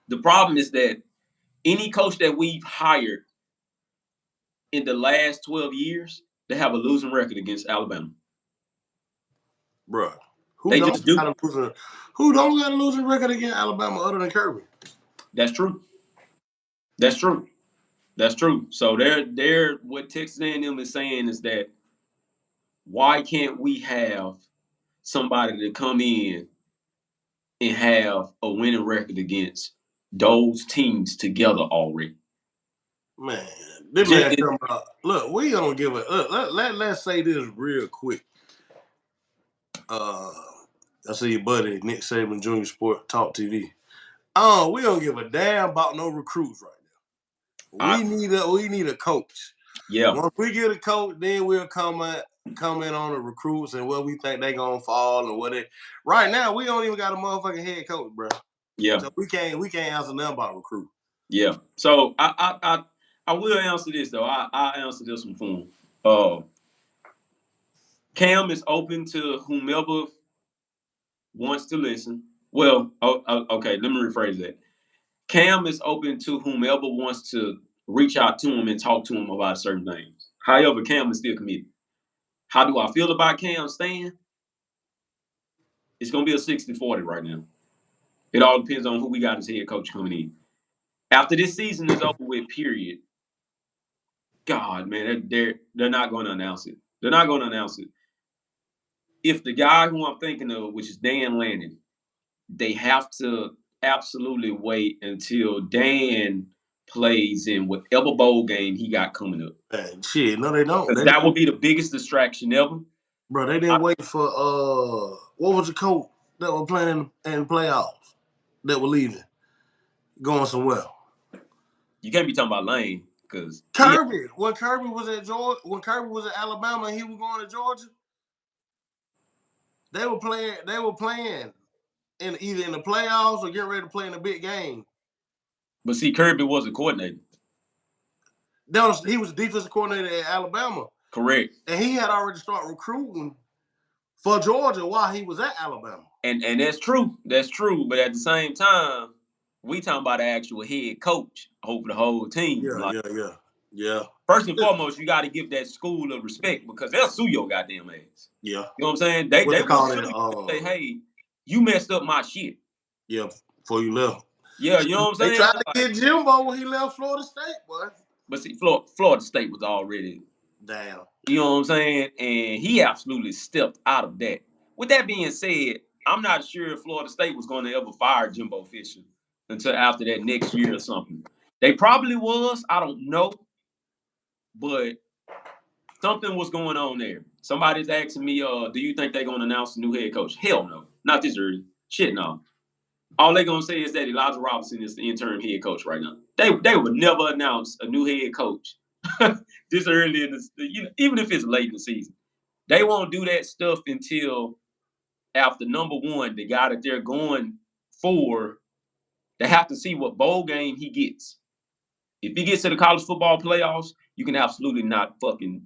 The problem is that any coach that we've hired in the last 12 years, they have a losing record against Alabama. Bruh. They just do. Who don't got a losing record against Alabama other than Kirby? That's true. That's true. That's true. So they're what Texas A&M is saying is that why can't we have somebody to come in and have a winning record against those teams together already? Man, this man talking about, look, we don't give a let's say this real quick. I see your buddy Nick Saban, Junior Sport Talk TV. Oh, we don't give a damn about no recruits right now. We need a coach. Yeah. Once we get a coach, then we'll come in on the recruits and where we think they gonna fall and what they. Right now, we don't even got a motherfucking head coach, bro. Yeah. So we can't answer nothing about recruit. Yeah. So I will answer this though. I answer this one for him. Cam is open to whomever wants to listen. Well, okay, let me rephrase that. Cam is open to whomever wants to reach out to him and talk to him about certain things. However, Cam is still committed. How do I feel about Cam staying? It's going to be a 60-40 right now. It all depends on who we got as head coach coming in. After this season is over with, period, God, man, they're not going to announce it. They're not going to announce it. If the guy who I'm thinking of, which is Dan Lanning, they have to absolutely wait until Dan plays in whatever bowl game he got coming up. Man, shit, no, they don't. That would be the biggest distraction ever. Bro, they didn't wait for what was the coach that was playing in the playoffs that were leaving, going somewhere. You can't be talking about Lane because Kirby. When Kirby was at Georgia, when Kirby was at Alabama, and he was going to Georgia. They were playing in either in the playoffs or getting ready to play in a big game. But see, Kirby was a coordinator. He was a defensive coordinator at Alabama. Correct. And he had already started recruiting for Georgia while he was at Alabama. And that's true. That's true. But at the same time, we talking about an actual head coach over the whole team. Yeah. First and foremost, you got to give that school a respect because they'll sue your goddamn ass. Yeah. You know what I'm saying? They will sue you say, hey, you messed up my shit. Yeah, before you left. Yeah, you know what I'm saying? They tried to get Jimbo when he left Florida State, boy. But see, Florida State was already down. You know what I'm saying? And he absolutely stepped out of that. With that being said, I'm not sure if Florida State was going to ever fire Jimbo Fisher until after that next year or something. They probably was. I don't know. But something was going on there. Somebody's asking me, do you think they're going to announce a new head coach? Hell no. Not this early. Shit, no. All they're going to say is that Elijah Robinson is the interim head coach right now. They would never announce a new head coach this early in the even if it's late in the season. They won't do that stuff until after number one, the guy that they're going for, They have to see what bowl game he gets. If he gets to the college football playoffs, you can absolutely not fucking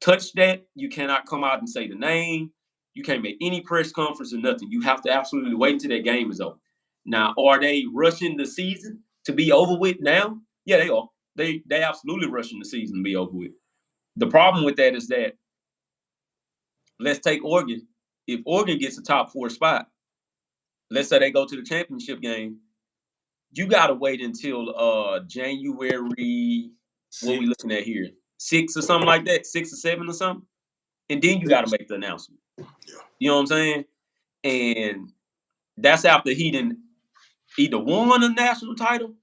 touch that. You cannot come out and say the name. You can't make any press conference or nothing. You have to absolutely wait until that game is over. Now, are they rushing the season to be over with now? Yeah, they are. They absolutely rushing the season to be over with. The problem with that is that, let's take Oregon. If Oregon gets a top 4 spot, let's say they go to the championship game, you gotta wait until January. What we looking at here? 6 or something like that, 6 or 7 or something, and then you gotta make the announcement. Yeah. You know what I'm saying? And that's after he didn't either won a national title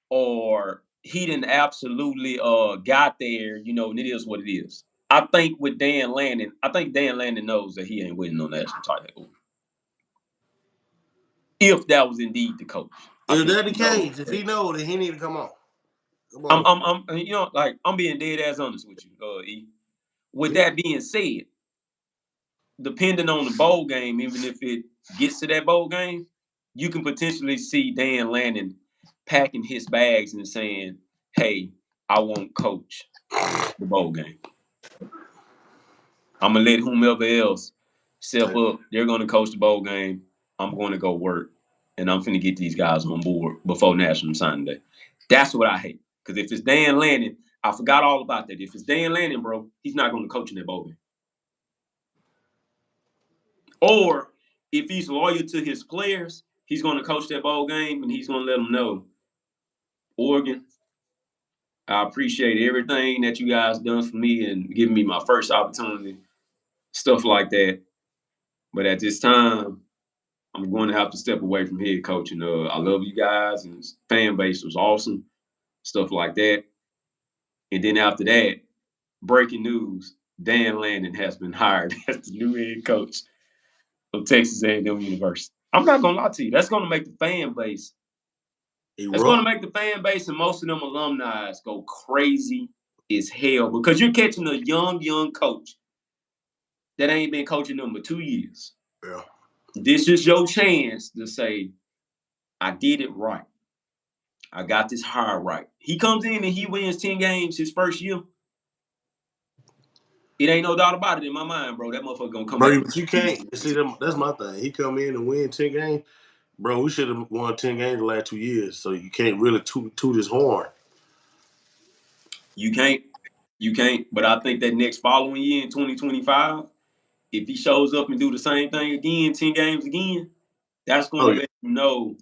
or he didn't absolutely got there. You know, and it is what it is. I think with Dan Lanning, Dan Lanning knows that he ain't winning no national title. If that was indeed the coach. If that the case, if he knows, then he need to come on. I'm you know, like, I'm being dead ass honest with you, E. With that being said, depending on the bowl game, even if it gets to that bowl game, you can potentially see Dan Lanning packing his bags and saying, "Hey, I won't coach the bowl game. I'm gonna let whomever else step up. They're gonna coach the bowl game. I'm going to go work, and I'm finna get these guys on board before National Signing Day." That's what I hate. Because if it's Dan Lanning, I forgot all about that. If it's Dan Lanning, bro, he's not going to coach in that bowl game. Or if he's loyal to his players, he's going to coach that bowl game, and he's going to let them know, Oregon, I appreciate everything that you guys done for me and giving me my first opportunity, stuff like that. But at this time, I'm going to have to step away from head coaching. I love you guys, and his fan base was awesome, stuff like that. And then after that, breaking news, Dan Lanning has been hired as the new head coach of Texas A&M University. I'm not going to lie to you. That's going to make the fan base. That's going to make the fan base and most of them alumni go crazy as hell because you're catching a young coach that ain't been coaching them for 2 years. Yeah. This is your chance to say, I did it right. I got this hire right. He comes in and he wins 10 games his first year. It ain't no doubt about it in my mind, bro. That motherfucker gonna come back. But you can't see them. That's my thing. He come in and win 10 games, bro. We should have won 10 games the last 2 years. So you can't really toot his horn. You can't. But I think that next following year in 2025, if he shows up and do the same thing again, 10 games again, that's gonna let you know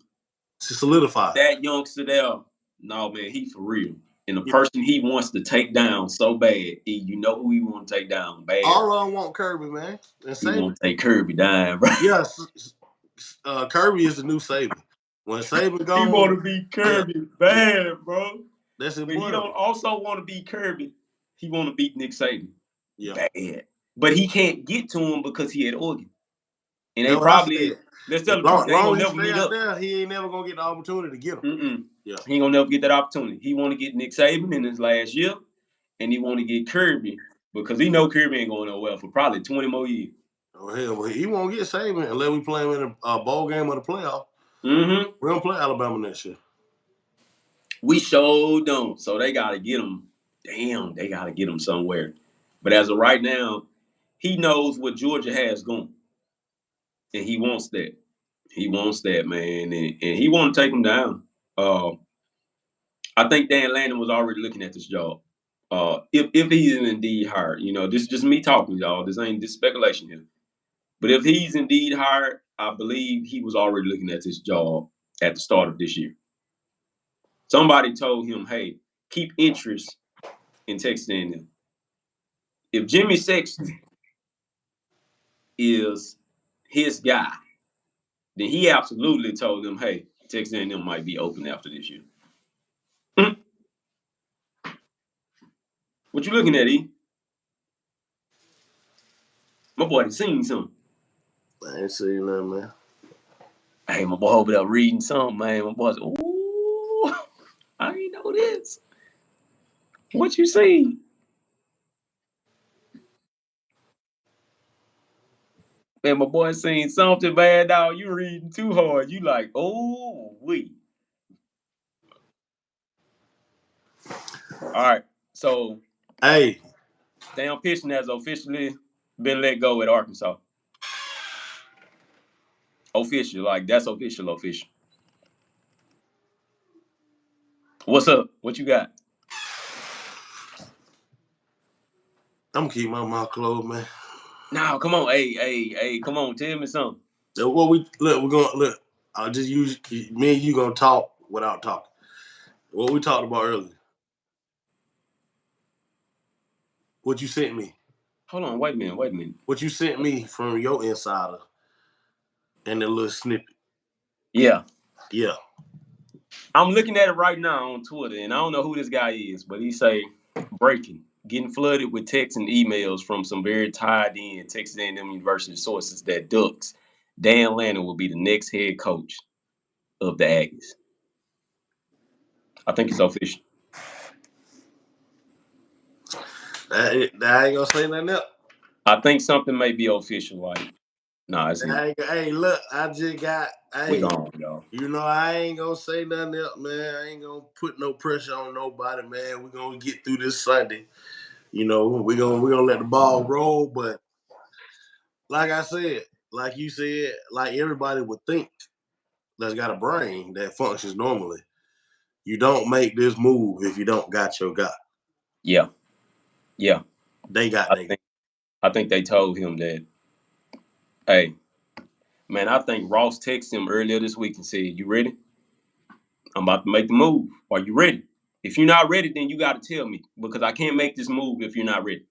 to solidify that youngster there. No, man, he for real. And the person he wants to take down so bad, you know who he want to take down bad. All of them want Kirby, man. He want to take Kirby down, bro. Yes, Kirby is the new Saban. When Saban gone, he want to beat Kirby bad, bro. That's important. But he don't also want to beat Kirby. He want to beat Nick Saban bad. But he can't get to him because he at Oregon. And they probably, let's tell the truth, they ain't gonna never meet up. There, he ain't never gonna get the opportunity to get him. Yeah. He ain't gonna never get that opportunity. He want to get Nick Saban in his last year, and he want to get Kirby because he know Kirby ain't going nowhere for probably 20 more years. Oh hell, well, he won't get Saban unless we play him in a bowl game of the playoff. Mm-hmm. We don't play Alabama next year. We sure don't. So they gotta get him. Damn, they gotta get him somewhere. But as of right now, he knows what Georgia has going. And he wants that. He wants that, man. And he want to take him down. I think Dan Lanning was already looking at this job. If he's indeed hired, you know, this is just me talking, y'all. This ain't this speculation here. But if he's indeed hired, I believe he was already looking at this job at the start of this year. Somebody told him, hey, keep interest in Texas A&M. If Jimmy Sexton is his guy, then he absolutely told them, hey, Texas A&M might be open after this year. What you looking at, E? My boy done seen something. I ain't seen nothing, man. Hey, my boy over there reading something, man. My boy's, ooh, I ain't know this. What you see? Man, my boy seen something bad, dog. You reading too hard. You like, oh, wait. All right. So, Hey, Sam Pittman has officially been let go at Arkansas. Official, like that's official. What's up? What you got? I'm gonna keep my mouth closed, man. Now, come on, hey, come on, tell me something. So what we're gonna look. I'll just use me and you gonna talk without talking. What we talked about earlier. What you sent me. Hold on, wait a minute. What you sent me from your insider and the little snippet. Yeah. Yeah. I'm looking at it right now on Twitter, and I don't know who this guy is, but he say, breaking, getting flooded with texts and emails from some very tied-in Texas A&M University sources that Ducks, Dan Lanning will be the next head coach of the Aggies. I think it's official. That ain't gonna say nothing else. I think something may be official, like, nah, it's not. Hey, look, I just got. We're Hey, gone, y'all. you know I ain't gonna say nothing else, man. I ain't gonna put no pressure on nobody, man. We're gonna get through this Sunday. You know, we're gonna let the ball roll, but like I said, like you said, like everybody would think that's got a brain that functions normally. You don't make this move if you don't got your guy. Yeah. They got their guy. I think they told him that, hey, man, I think Ross texted him earlier this week and said, you ready? I'm about to make the move. Are you ready? If you're not ready, then you got to tell me because I can't make this move if you're not ready.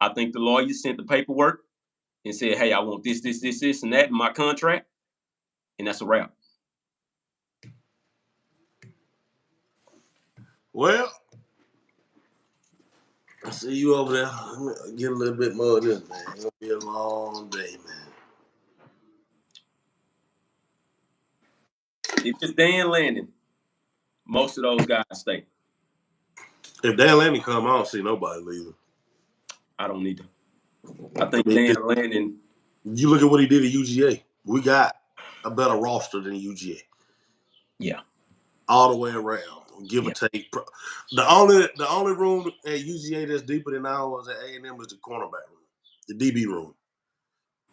I think the lawyer sent the paperwork and said, hey, I want this, and that in my contract. And that's a wrap. Well, I see you over there. Let me get a little bit more of this, man. It's gonna be a long day, man. If it's Dan Lanning, most of those guys stay. If Dan Lanning come, I don't see nobody leaving. I don't need them. I think Dan Lanning. You look at what he did at UGA. We got a better roster than UGA. Yeah. All the way around, give or take. The only room at UGA that's deeper than ours at A&M is the cornerback room, the DB room.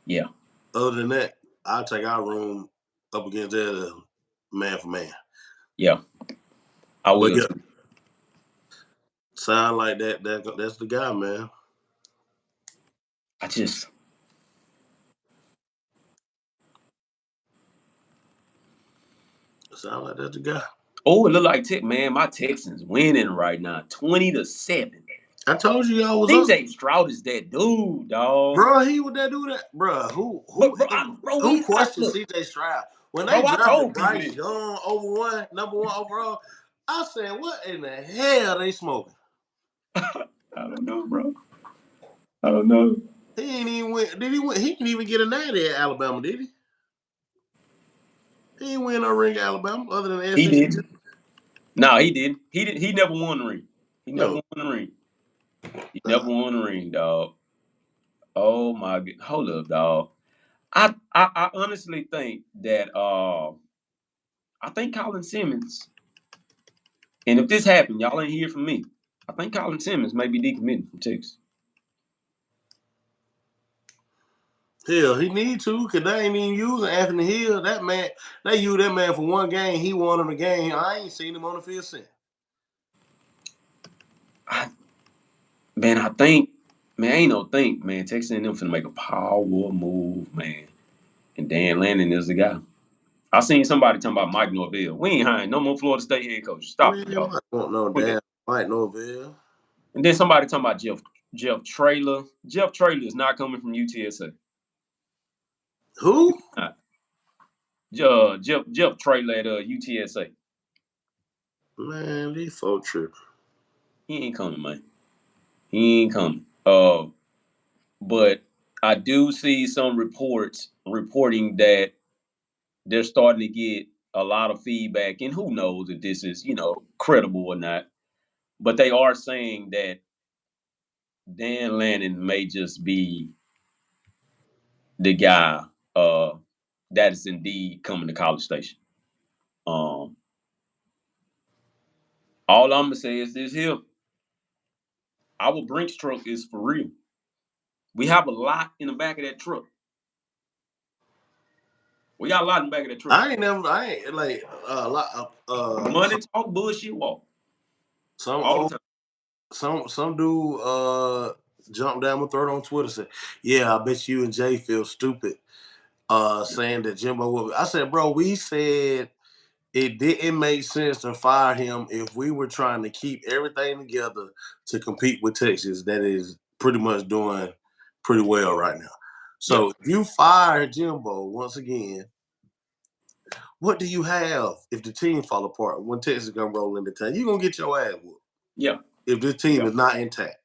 Yeah. Other than that, I'll take our room up against their man for man. Yeah. I will. Yeah, sound like that. That's the guy, man. Sound like that's the guy. Oh, it look like man. My Texans winning right now, 20-7. I told you y'all was CJ Stroud is that dude, dog. Bro, he would that do that, bro? Who questioned CJ Stroud when they drafted Bryce Young number one overall? I said, what in the hell they smoking? I don't know, bro. I don't know. He ain't even win. Did he win? He didn't even get a natty at Alabama, did he? He ain't win no ring at Alabama other than the SEC. He did. No, he didn't. He never won the ring. He never won the ring. He never won the ring, dog. Oh my god. Hold up, dog. I honestly think that I think Colin Simmons, and if this happened, y'all ain't hear from me. I think Colin Simmons may be decommitted from Texas. Hell, he need to, because they ain't even using Anthony Hill. That man, they used that man for one game. He won on the game. I ain't seen him on the field since. I think, man, ain't no think, man. Texas A&M finna make a power move, man. And Dan Lanning is the guy. I seen somebody talking about Mike Norvell. We ain't hiring no more Florida State head coach. Stop it, y'all. I don't know damn Mike Norvell. And then somebody talking about Jeff Traylor. Jeff Traylor is not coming from UTSA. Who? Jeff Traylor at UTSA. Man, these folks tripping. He ain't coming, man. He ain't coming. But I do see some reports reporting that they're starting to get a lot of feedback, and who knows if this is, credible or not. But they are saying that Dan Lanning may just be the guy that is indeed coming to College Station. All I'm gonna say is this here. Our Brinks truck is for real. We have a lot in the back of that truck. We got a lot in the back of that truck. I ain't like a lot. Money talk, bullshit walk. Some All old, the some dude jumped down my throat on Twitter said, "Yeah, I bet you and Jay feel stupid." Saying that Jimbo will. I said, bro, we said it didn't make sense to fire him if we were trying to keep everything together to compete with Texas. That is pretty much doing pretty well right now. So if you fire Jimbo once again, what do you have if the team fall apart when Texas gonna roll into town? You're gonna get your ass whooped. Yeah. If this team is not intact.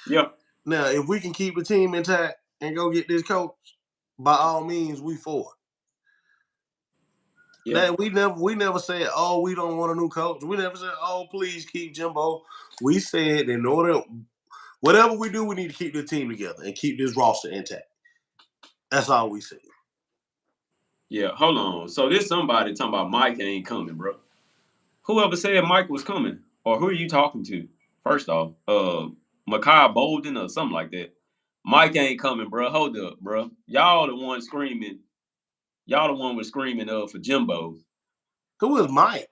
Yeah. Now, if we can keep the team intact and go get this coach, by all means, we for it. Yeah. That we never said, oh, we don't want a new coach. We never said, oh, please keep Jimbo. We said in order, whatever we do, we need to keep the team together and keep this roster intact. That's all we said. Yeah, hold on. So there's somebody talking about Mike ain't coming, bro. Whoever said Mike was coming, or who are you talking to? First off, Makai Bolden or something like that. Mike ain't coming, bro. Hold up, bro. Y'all the one screaming. Y'all the one was screaming for Jimbo. Who is Mike?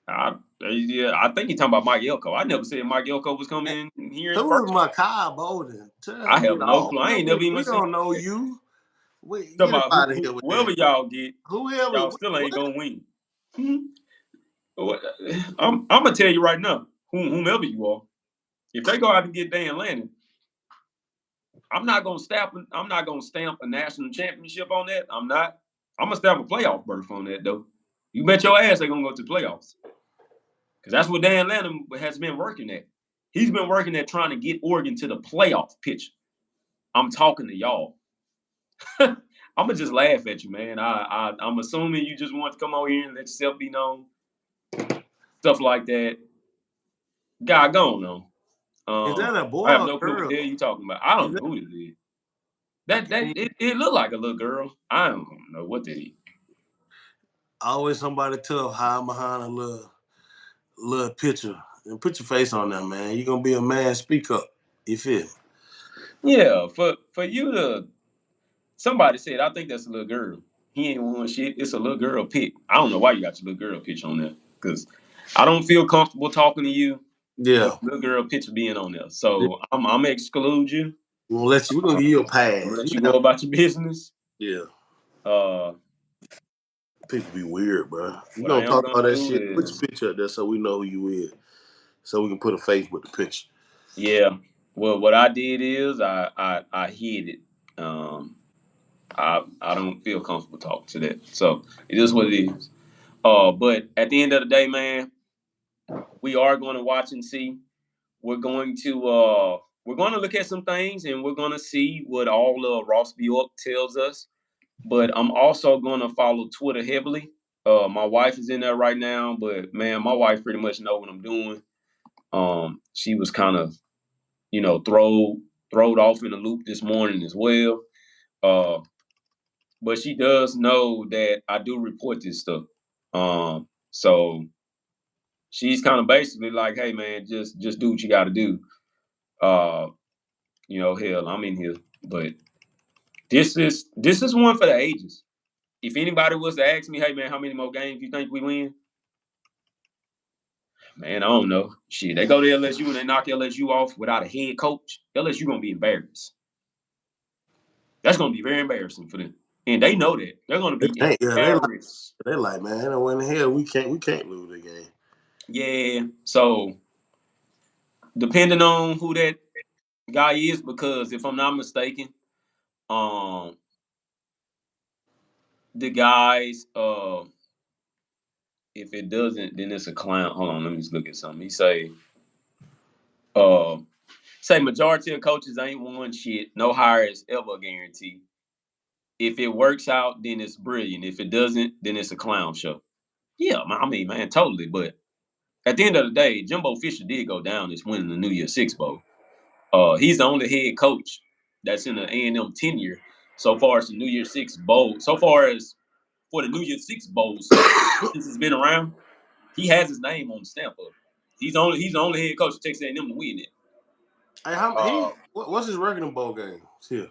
I think he's talking about Mike Elko. I never said Mike Elko was coming in here in the Who is first. Makai Bolden? I have Get no off. clue. I ain't never even We seen don't know that. you. Talking Get up about out of here with whoever that. y'all get, Whoever. y'all still ain't gonna win. I'm gonna tell you right now, whomever you are, if they go out and get Dan Lanning, I'm not gonna stamp a national championship on that. I'm not. I'm gonna stamp a playoff berth on that though. You bet your ass they're gonna go to the playoffs. Because that's what Dan Lanning has been working at. He's been working at trying to get Oregon to the playoff picture. I'm talking to y'all. I'm gonna just laugh at you, man. I'm assuming you just want to come over here and let yourself be known, stuff like that. God, go on. Is that a boy I have or no clue what girl? the hell you talking about. I don't know who this is. It looked like a little girl. I don't know what that is. Always somebody tough hiding behind a little picture. And put your face on there, man. You're gonna be a man, speak up. You feel me? Yeah, for you to somebody said, I think that's a little girl. He ain't won shit. It's a little girl pic. I don't know why you got your little girl picture on there. Because I don't feel comfortable talking to you Yeah. with little girl picture being on there. So I'm gonna exclude you. We're gonna give you a pass. I'm gonna let you go about your business. Yeah. Uh People be weird, bro. You what I gonna am talk gonna about that do shit? Put your is picture up there so we know who you is. So we can put a face with the picture. yeah. Well what I did is I hid it. I don't feel comfortable talking to that. So it is what it is. But at the end of the day, man, we are going to watch and see. We're going to look at some things and we're going to see what all Ross Bjork tells us. But I'm also going to follow Twitter heavily. My wife is in there right now, but man, my wife pretty much know what I'm doing. She was kind of, throwed off in the loop this morning as well. But she does know that I do report this stuff. So she's kind of basically like, hey man, just do what you got to do. Hell, I'm in here, but this is one for the ages. If anybody was to ask me, hey man, how many more games you think we win? Man, I don't know. Shit, they go to LSU and they knock LSU off without a head coach. LSU gonna be embarrassed. That's gonna be very embarrassing for them, and they know that they're gonna be embarrassed. They like, man, when the hell we can't lose the game. Yeah. So depending on who that guy is, because if I'm not mistaken, the guys, if it doesn't, then it's a clown. Hold on, let me just look at something. He say majority of coaches ain't won shit. No hire is ever a guarantee. If it works out, then it's brilliant. If it doesn't, then it's a clown show. Yeah, I mean, man, totally. But at the end of the day, Jimbo Fisher did go down as winning the New Year's Six Bowl. He's the only head coach that's in the A&M tenure so far as the New Year's Six Bowl. So far as for the New Year's Six Bowls since it's been around, he has his name on the stamp of it. He's the only head coach of Texas A&M to win it. Hey, what's his record in bowl games here?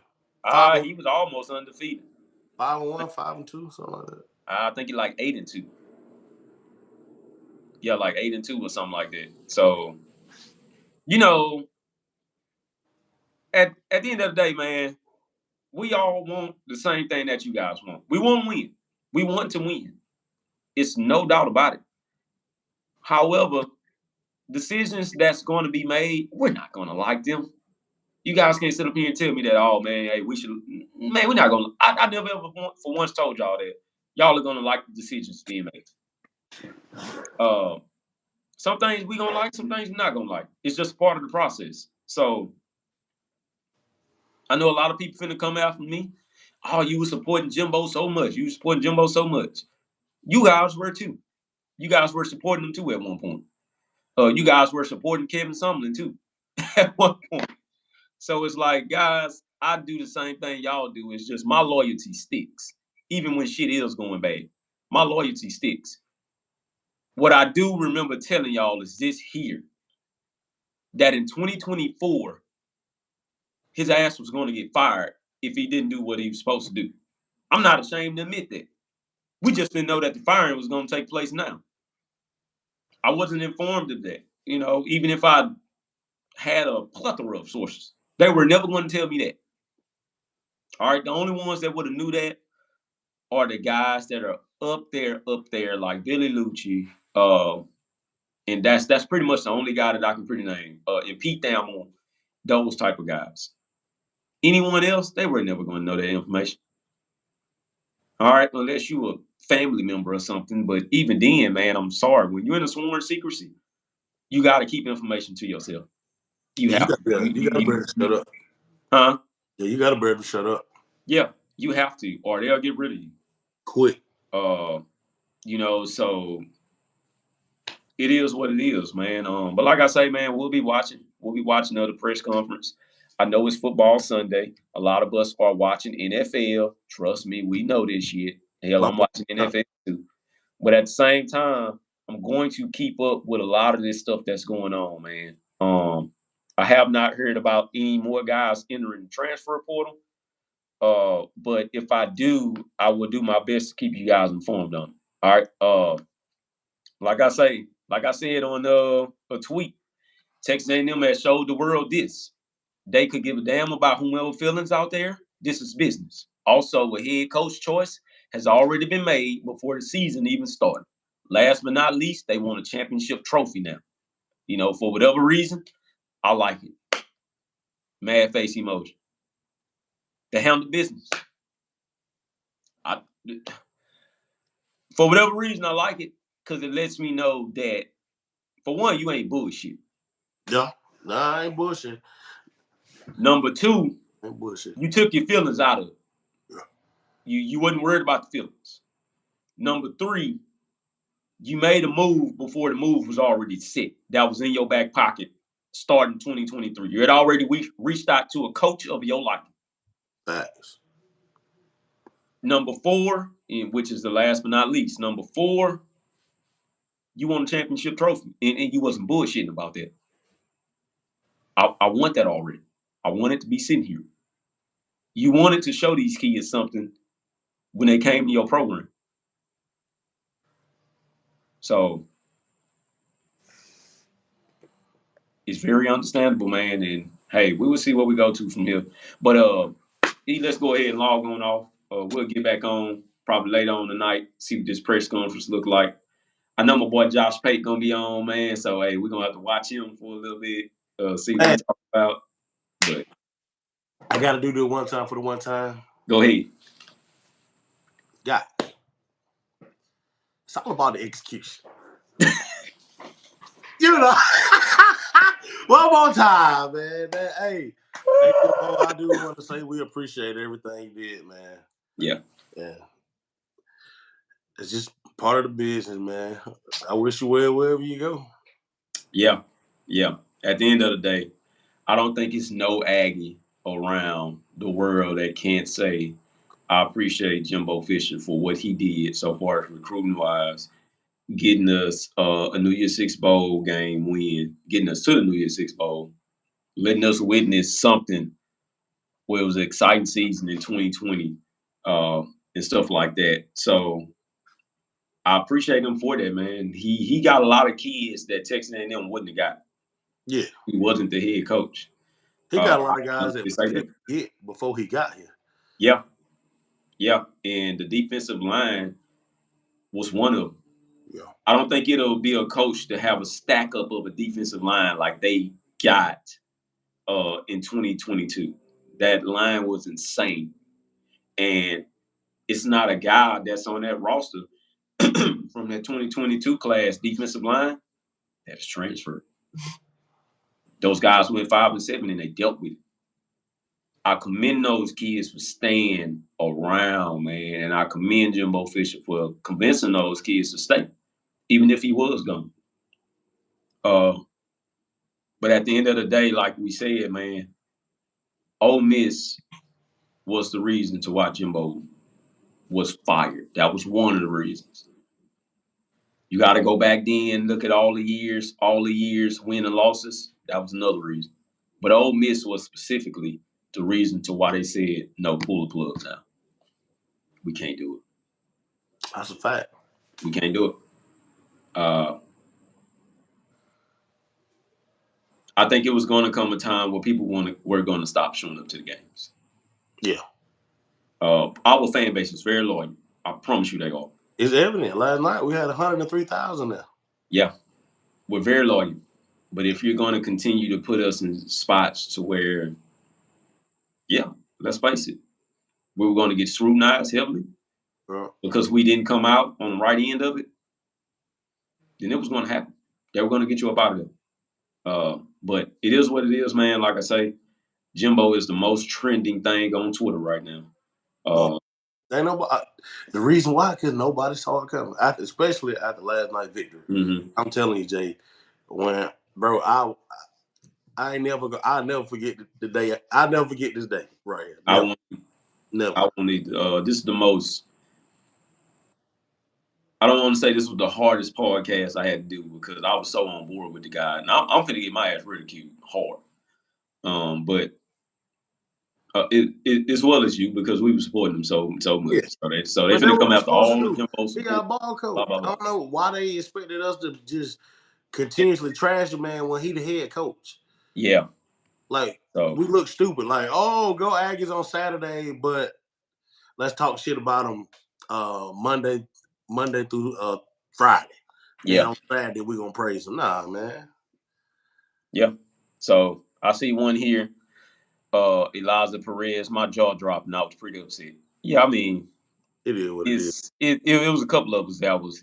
He was almost undefeated. 5-1, 5-2, something like that. I think he like 8-2. Yeah, like 8-2 or something like that. So, at the end of the day, man, we all want the same thing that you guys want. We want to win. We want to win. It's no doubt about it. However, decisions that's going to be made, we're not going to like them. You guys can't sit up here and tell me that, oh, man, hey, we should. Man, we're not going to. I never ever for once told y'all that y'all are going to like the decisions being made. Some things we going to like, some things we're not going to like. It's just part of the process. So, I know a lot of people finna come after me. Oh, you were supporting Jimbo so much. You were supporting Jimbo so much. You guys were too. You guys were supporting him too at one point. You guys were supporting Kevin Sumlin too at one point. So it's like, guys, I do the same thing y'all do. It's just my loyalty sticks. Even when shit is going bad. My loyalty sticks. What I do remember telling y'all is this here. That in 2024, his ass was going to get fired if he didn't do what he was supposed to do. I'm not ashamed to admit that. We just didn't know that the firing was going to take place now. I wasn't informed of that. Even if I had a plethora of sources, they were never going to tell me that. All right, the only ones that would have knew that are the guys that are up there, like Billy Lucci, and that's pretty much the only guy that I can pretty name. And Pete Thamel, those type of guys. Anyone else, they were never going to know that information. All right, unless you a family member or something. But even then, man, I'm sorry. When you're in a sworn secrecy, you got to keep information to yourself. You have to. You got to be able to shut up. Huh? Yeah, you got to be able to shut up. Yeah, you have to, or they'll get rid of you. Quick. So it is what it is, man. But like I say, man, we'll be watching. We'll be watching the press conference. I know it's football Sunday. A lot of us are watching NFL. Trust me, we know this shit. Hell, I'm watching NFL too. But at the same time, I'm going to keep up with a lot of this stuff that's going on, man. I have not heard about any more guys entering the transfer portal. But if I do, I will do my best to keep you guys informed on it. All right. Like I said on a tweet, Texas A&M has showed the world this. They could give a damn about whomever feelings out there. This is business. Also, a head coach choice has already been made before the season even started. Last but not least, they want a championship trophy now. For whatever reason, I like it. Mad face emoji. They handle business. For whatever reason, I like it because it lets me know that, for one, you ain't bullshit. Yeah. Nah, I ain't bullshit. Number two, ain't bullshit. You took your feelings out of it. Yeah. You wasn't worried about the feelings. Number three, you made a move before the move was already set. That was in your back pocket starting 2023. You had already reached out to a coach of your liking. Facts. Number four, which is the last but not least, number four, you won a championship trophy, and you wasn't bullshitting about that. I want that already. I want it to be sitting here. You wanted to show these kids something when they came to your program. So it's very understandable, man. And hey, we will see where we go to from here. But let's go ahead and log on off. We'll get back on probably later on tonight, see what this press conference look like. I know my boy Josh Pate gonna be on, man. So hey, we're gonna have to watch him for a little bit, see what he talk about. But I gotta do the one time for the one time. Go ahead. Yeah. It's all about the execution. One more time, man. Hey, I do want to say we appreciate everything you did, man. Yeah. It's just part of the business, man. I wish you well wherever you go. Yeah. At the end of the day, I don't think it's no Aggie around the world that can't say I appreciate Jimbo Fisher for what he did so far as recruiting wise getting us a New Year's Six Bowl game win, getting us to the New Year's Six Bowl, letting us witness something where it was an exciting season in 2020 and stuff like that. So I appreciate him for that, man. He got a lot of kids that Texas A&M wouldn't have got. Yeah. He wasn't the head coach. He got a lot of guys They that say couldn't get before he got here. Yeah. Yeah. And the defensive line was one of them. Yeah. I don't think it'll be a coach to have a stack up of a defensive line like they got in 2022. That line was insane. And it's not a guy that's on that roster from that 2022 class defensive line that is transferred. Those guys went 5-7 and they dealt with it. I commend those kids for staying around, man. And I commend Jimbo Fisher for convincing those kids to stay, even if he was gone. But at the end of the day, like we said, man, Ole Miss was the reason to why Jimbo was fired. That was one of the reasons. You got to go back then, look at all the years, win and losses. That was another reason. But Ole Miss was specifically the reason to why they said, no, pull the plug now. We can't do it. That's a fact. We can't do it. I think it was going to come a time where people were going to stop showing up to the games. Yeah. Our fan base is very loyal. I promise you they are. It's evident. Last night we had 103,000 there. Yeah. We're very loyal. But if you're going to continue to put us in spots to where, yeah, let's face it, we were going to get scrutinized heavily because we didn't come out on the right end of it, then it was going to happen. They were going to get you up out of there. But it is what it is, man. Like I say, Jimbo is the most trending thing on Twitter right now. Ain't nobody. The reason why, because nobody saw it coming, especially after last night's victory. Mm-hmm. I'm telling you, Jay, when bro, I'll never forget the day. I'll never forget this day right here. Never. I won't need. This is the most. I don't want to say this was the hardest podcast I had to do because I was so on board with the guy, and I'm finna get my ass ridiculed hard. But it as well as you because we were supporting him so much. Yeah. So they finna come after all the Jimbo support. He got a ball coach. Blah, blah, blah. I don't know why they expected us to just continuously trash the man when he the head coach. Yeah. Like we look stupid. Like, oh, go Aggies on Saturday, but let's talk shit about them Monday through Friday. Yeah. And on Saturday we're gonna praise him. Nah, man. Yeah. So I see one here. Eliza Perez, my jaw dropped and I was pretty upset. Yeah, I mean, it is what it is. It was a couple of us that was,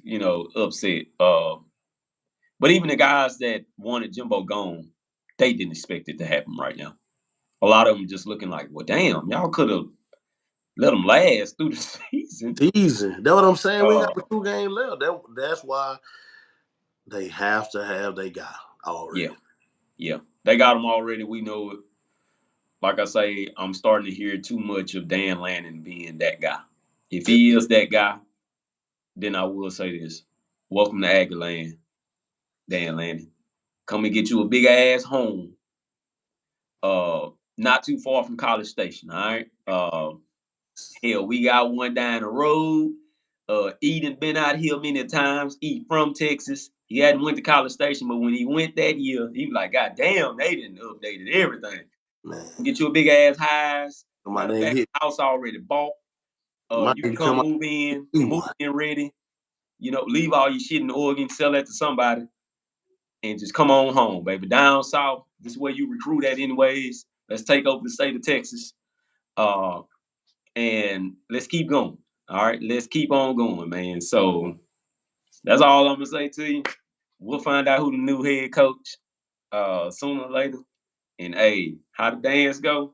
upset. But even the guys that wanted Jimbo gone, they didn't expect it to happen right now. A lot of them just looking like, well, damn, y'all could have let them last through the season. That's what I'm saying. We got 2 games left. That's why they have to have they guy already. Yeah. They got them already. We know it. Like I say, I'm starting to hear too much of Dan Lanning being that guy. If he is that guy, then I will say this. Welcome to Aggieland, Dan Lanning. Come and get you a big ass home. Not too far from College Station, all right? Hell, we got one down the road. Eden been out here many times. Eden from Texas. He hadn't went to College Station, but when he went that year, he was like, God damn, they didn't updated everything. Man. Get you a big ass house. House already bought. You can come move in ready. Leave all your shit in Oregon, sell that to somebody, and just come on home, baby. Down south, this is where you recruit at anyways. Let's take over the state of Texas. And let's keep going. All right, let's keep on going, man. So that's all I'm gonna say to you. We'll find out who the new head coach sooner or later. And hey, how the dance go?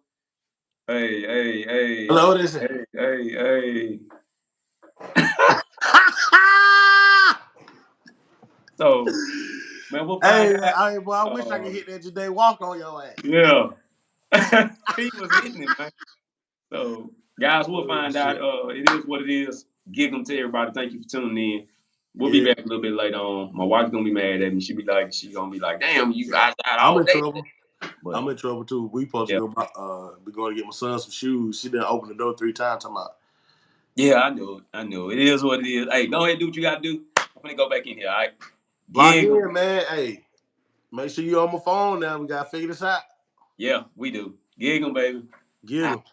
Hey. Hello, this is hey. So, man, we'll find out. I wish I could hit that today. Walk on your ass. Yeah. He was hitting it, man. So, guys, we'll find out. It is what it is. Give them to everybody. Thank you for tuning in. We'll be back a little bit later on. My wife's gonna be mad at me. She gonna be like, damn, you outside all I'm in day. trouble. But, I'm in trouble too. We supposed to go. Be going to get my son some shoes. She done opened the door 3 times. Talking about. Yeah, I know it. I know it. It is what it is. Hey, go ahead and do what you gotta do. I'm gonna go back in here. All right. Lock in, man. Hey, make sure you on my phone now. We gotta figure this out. Yeah, we do. Gig 'em, baby. Gig 'em.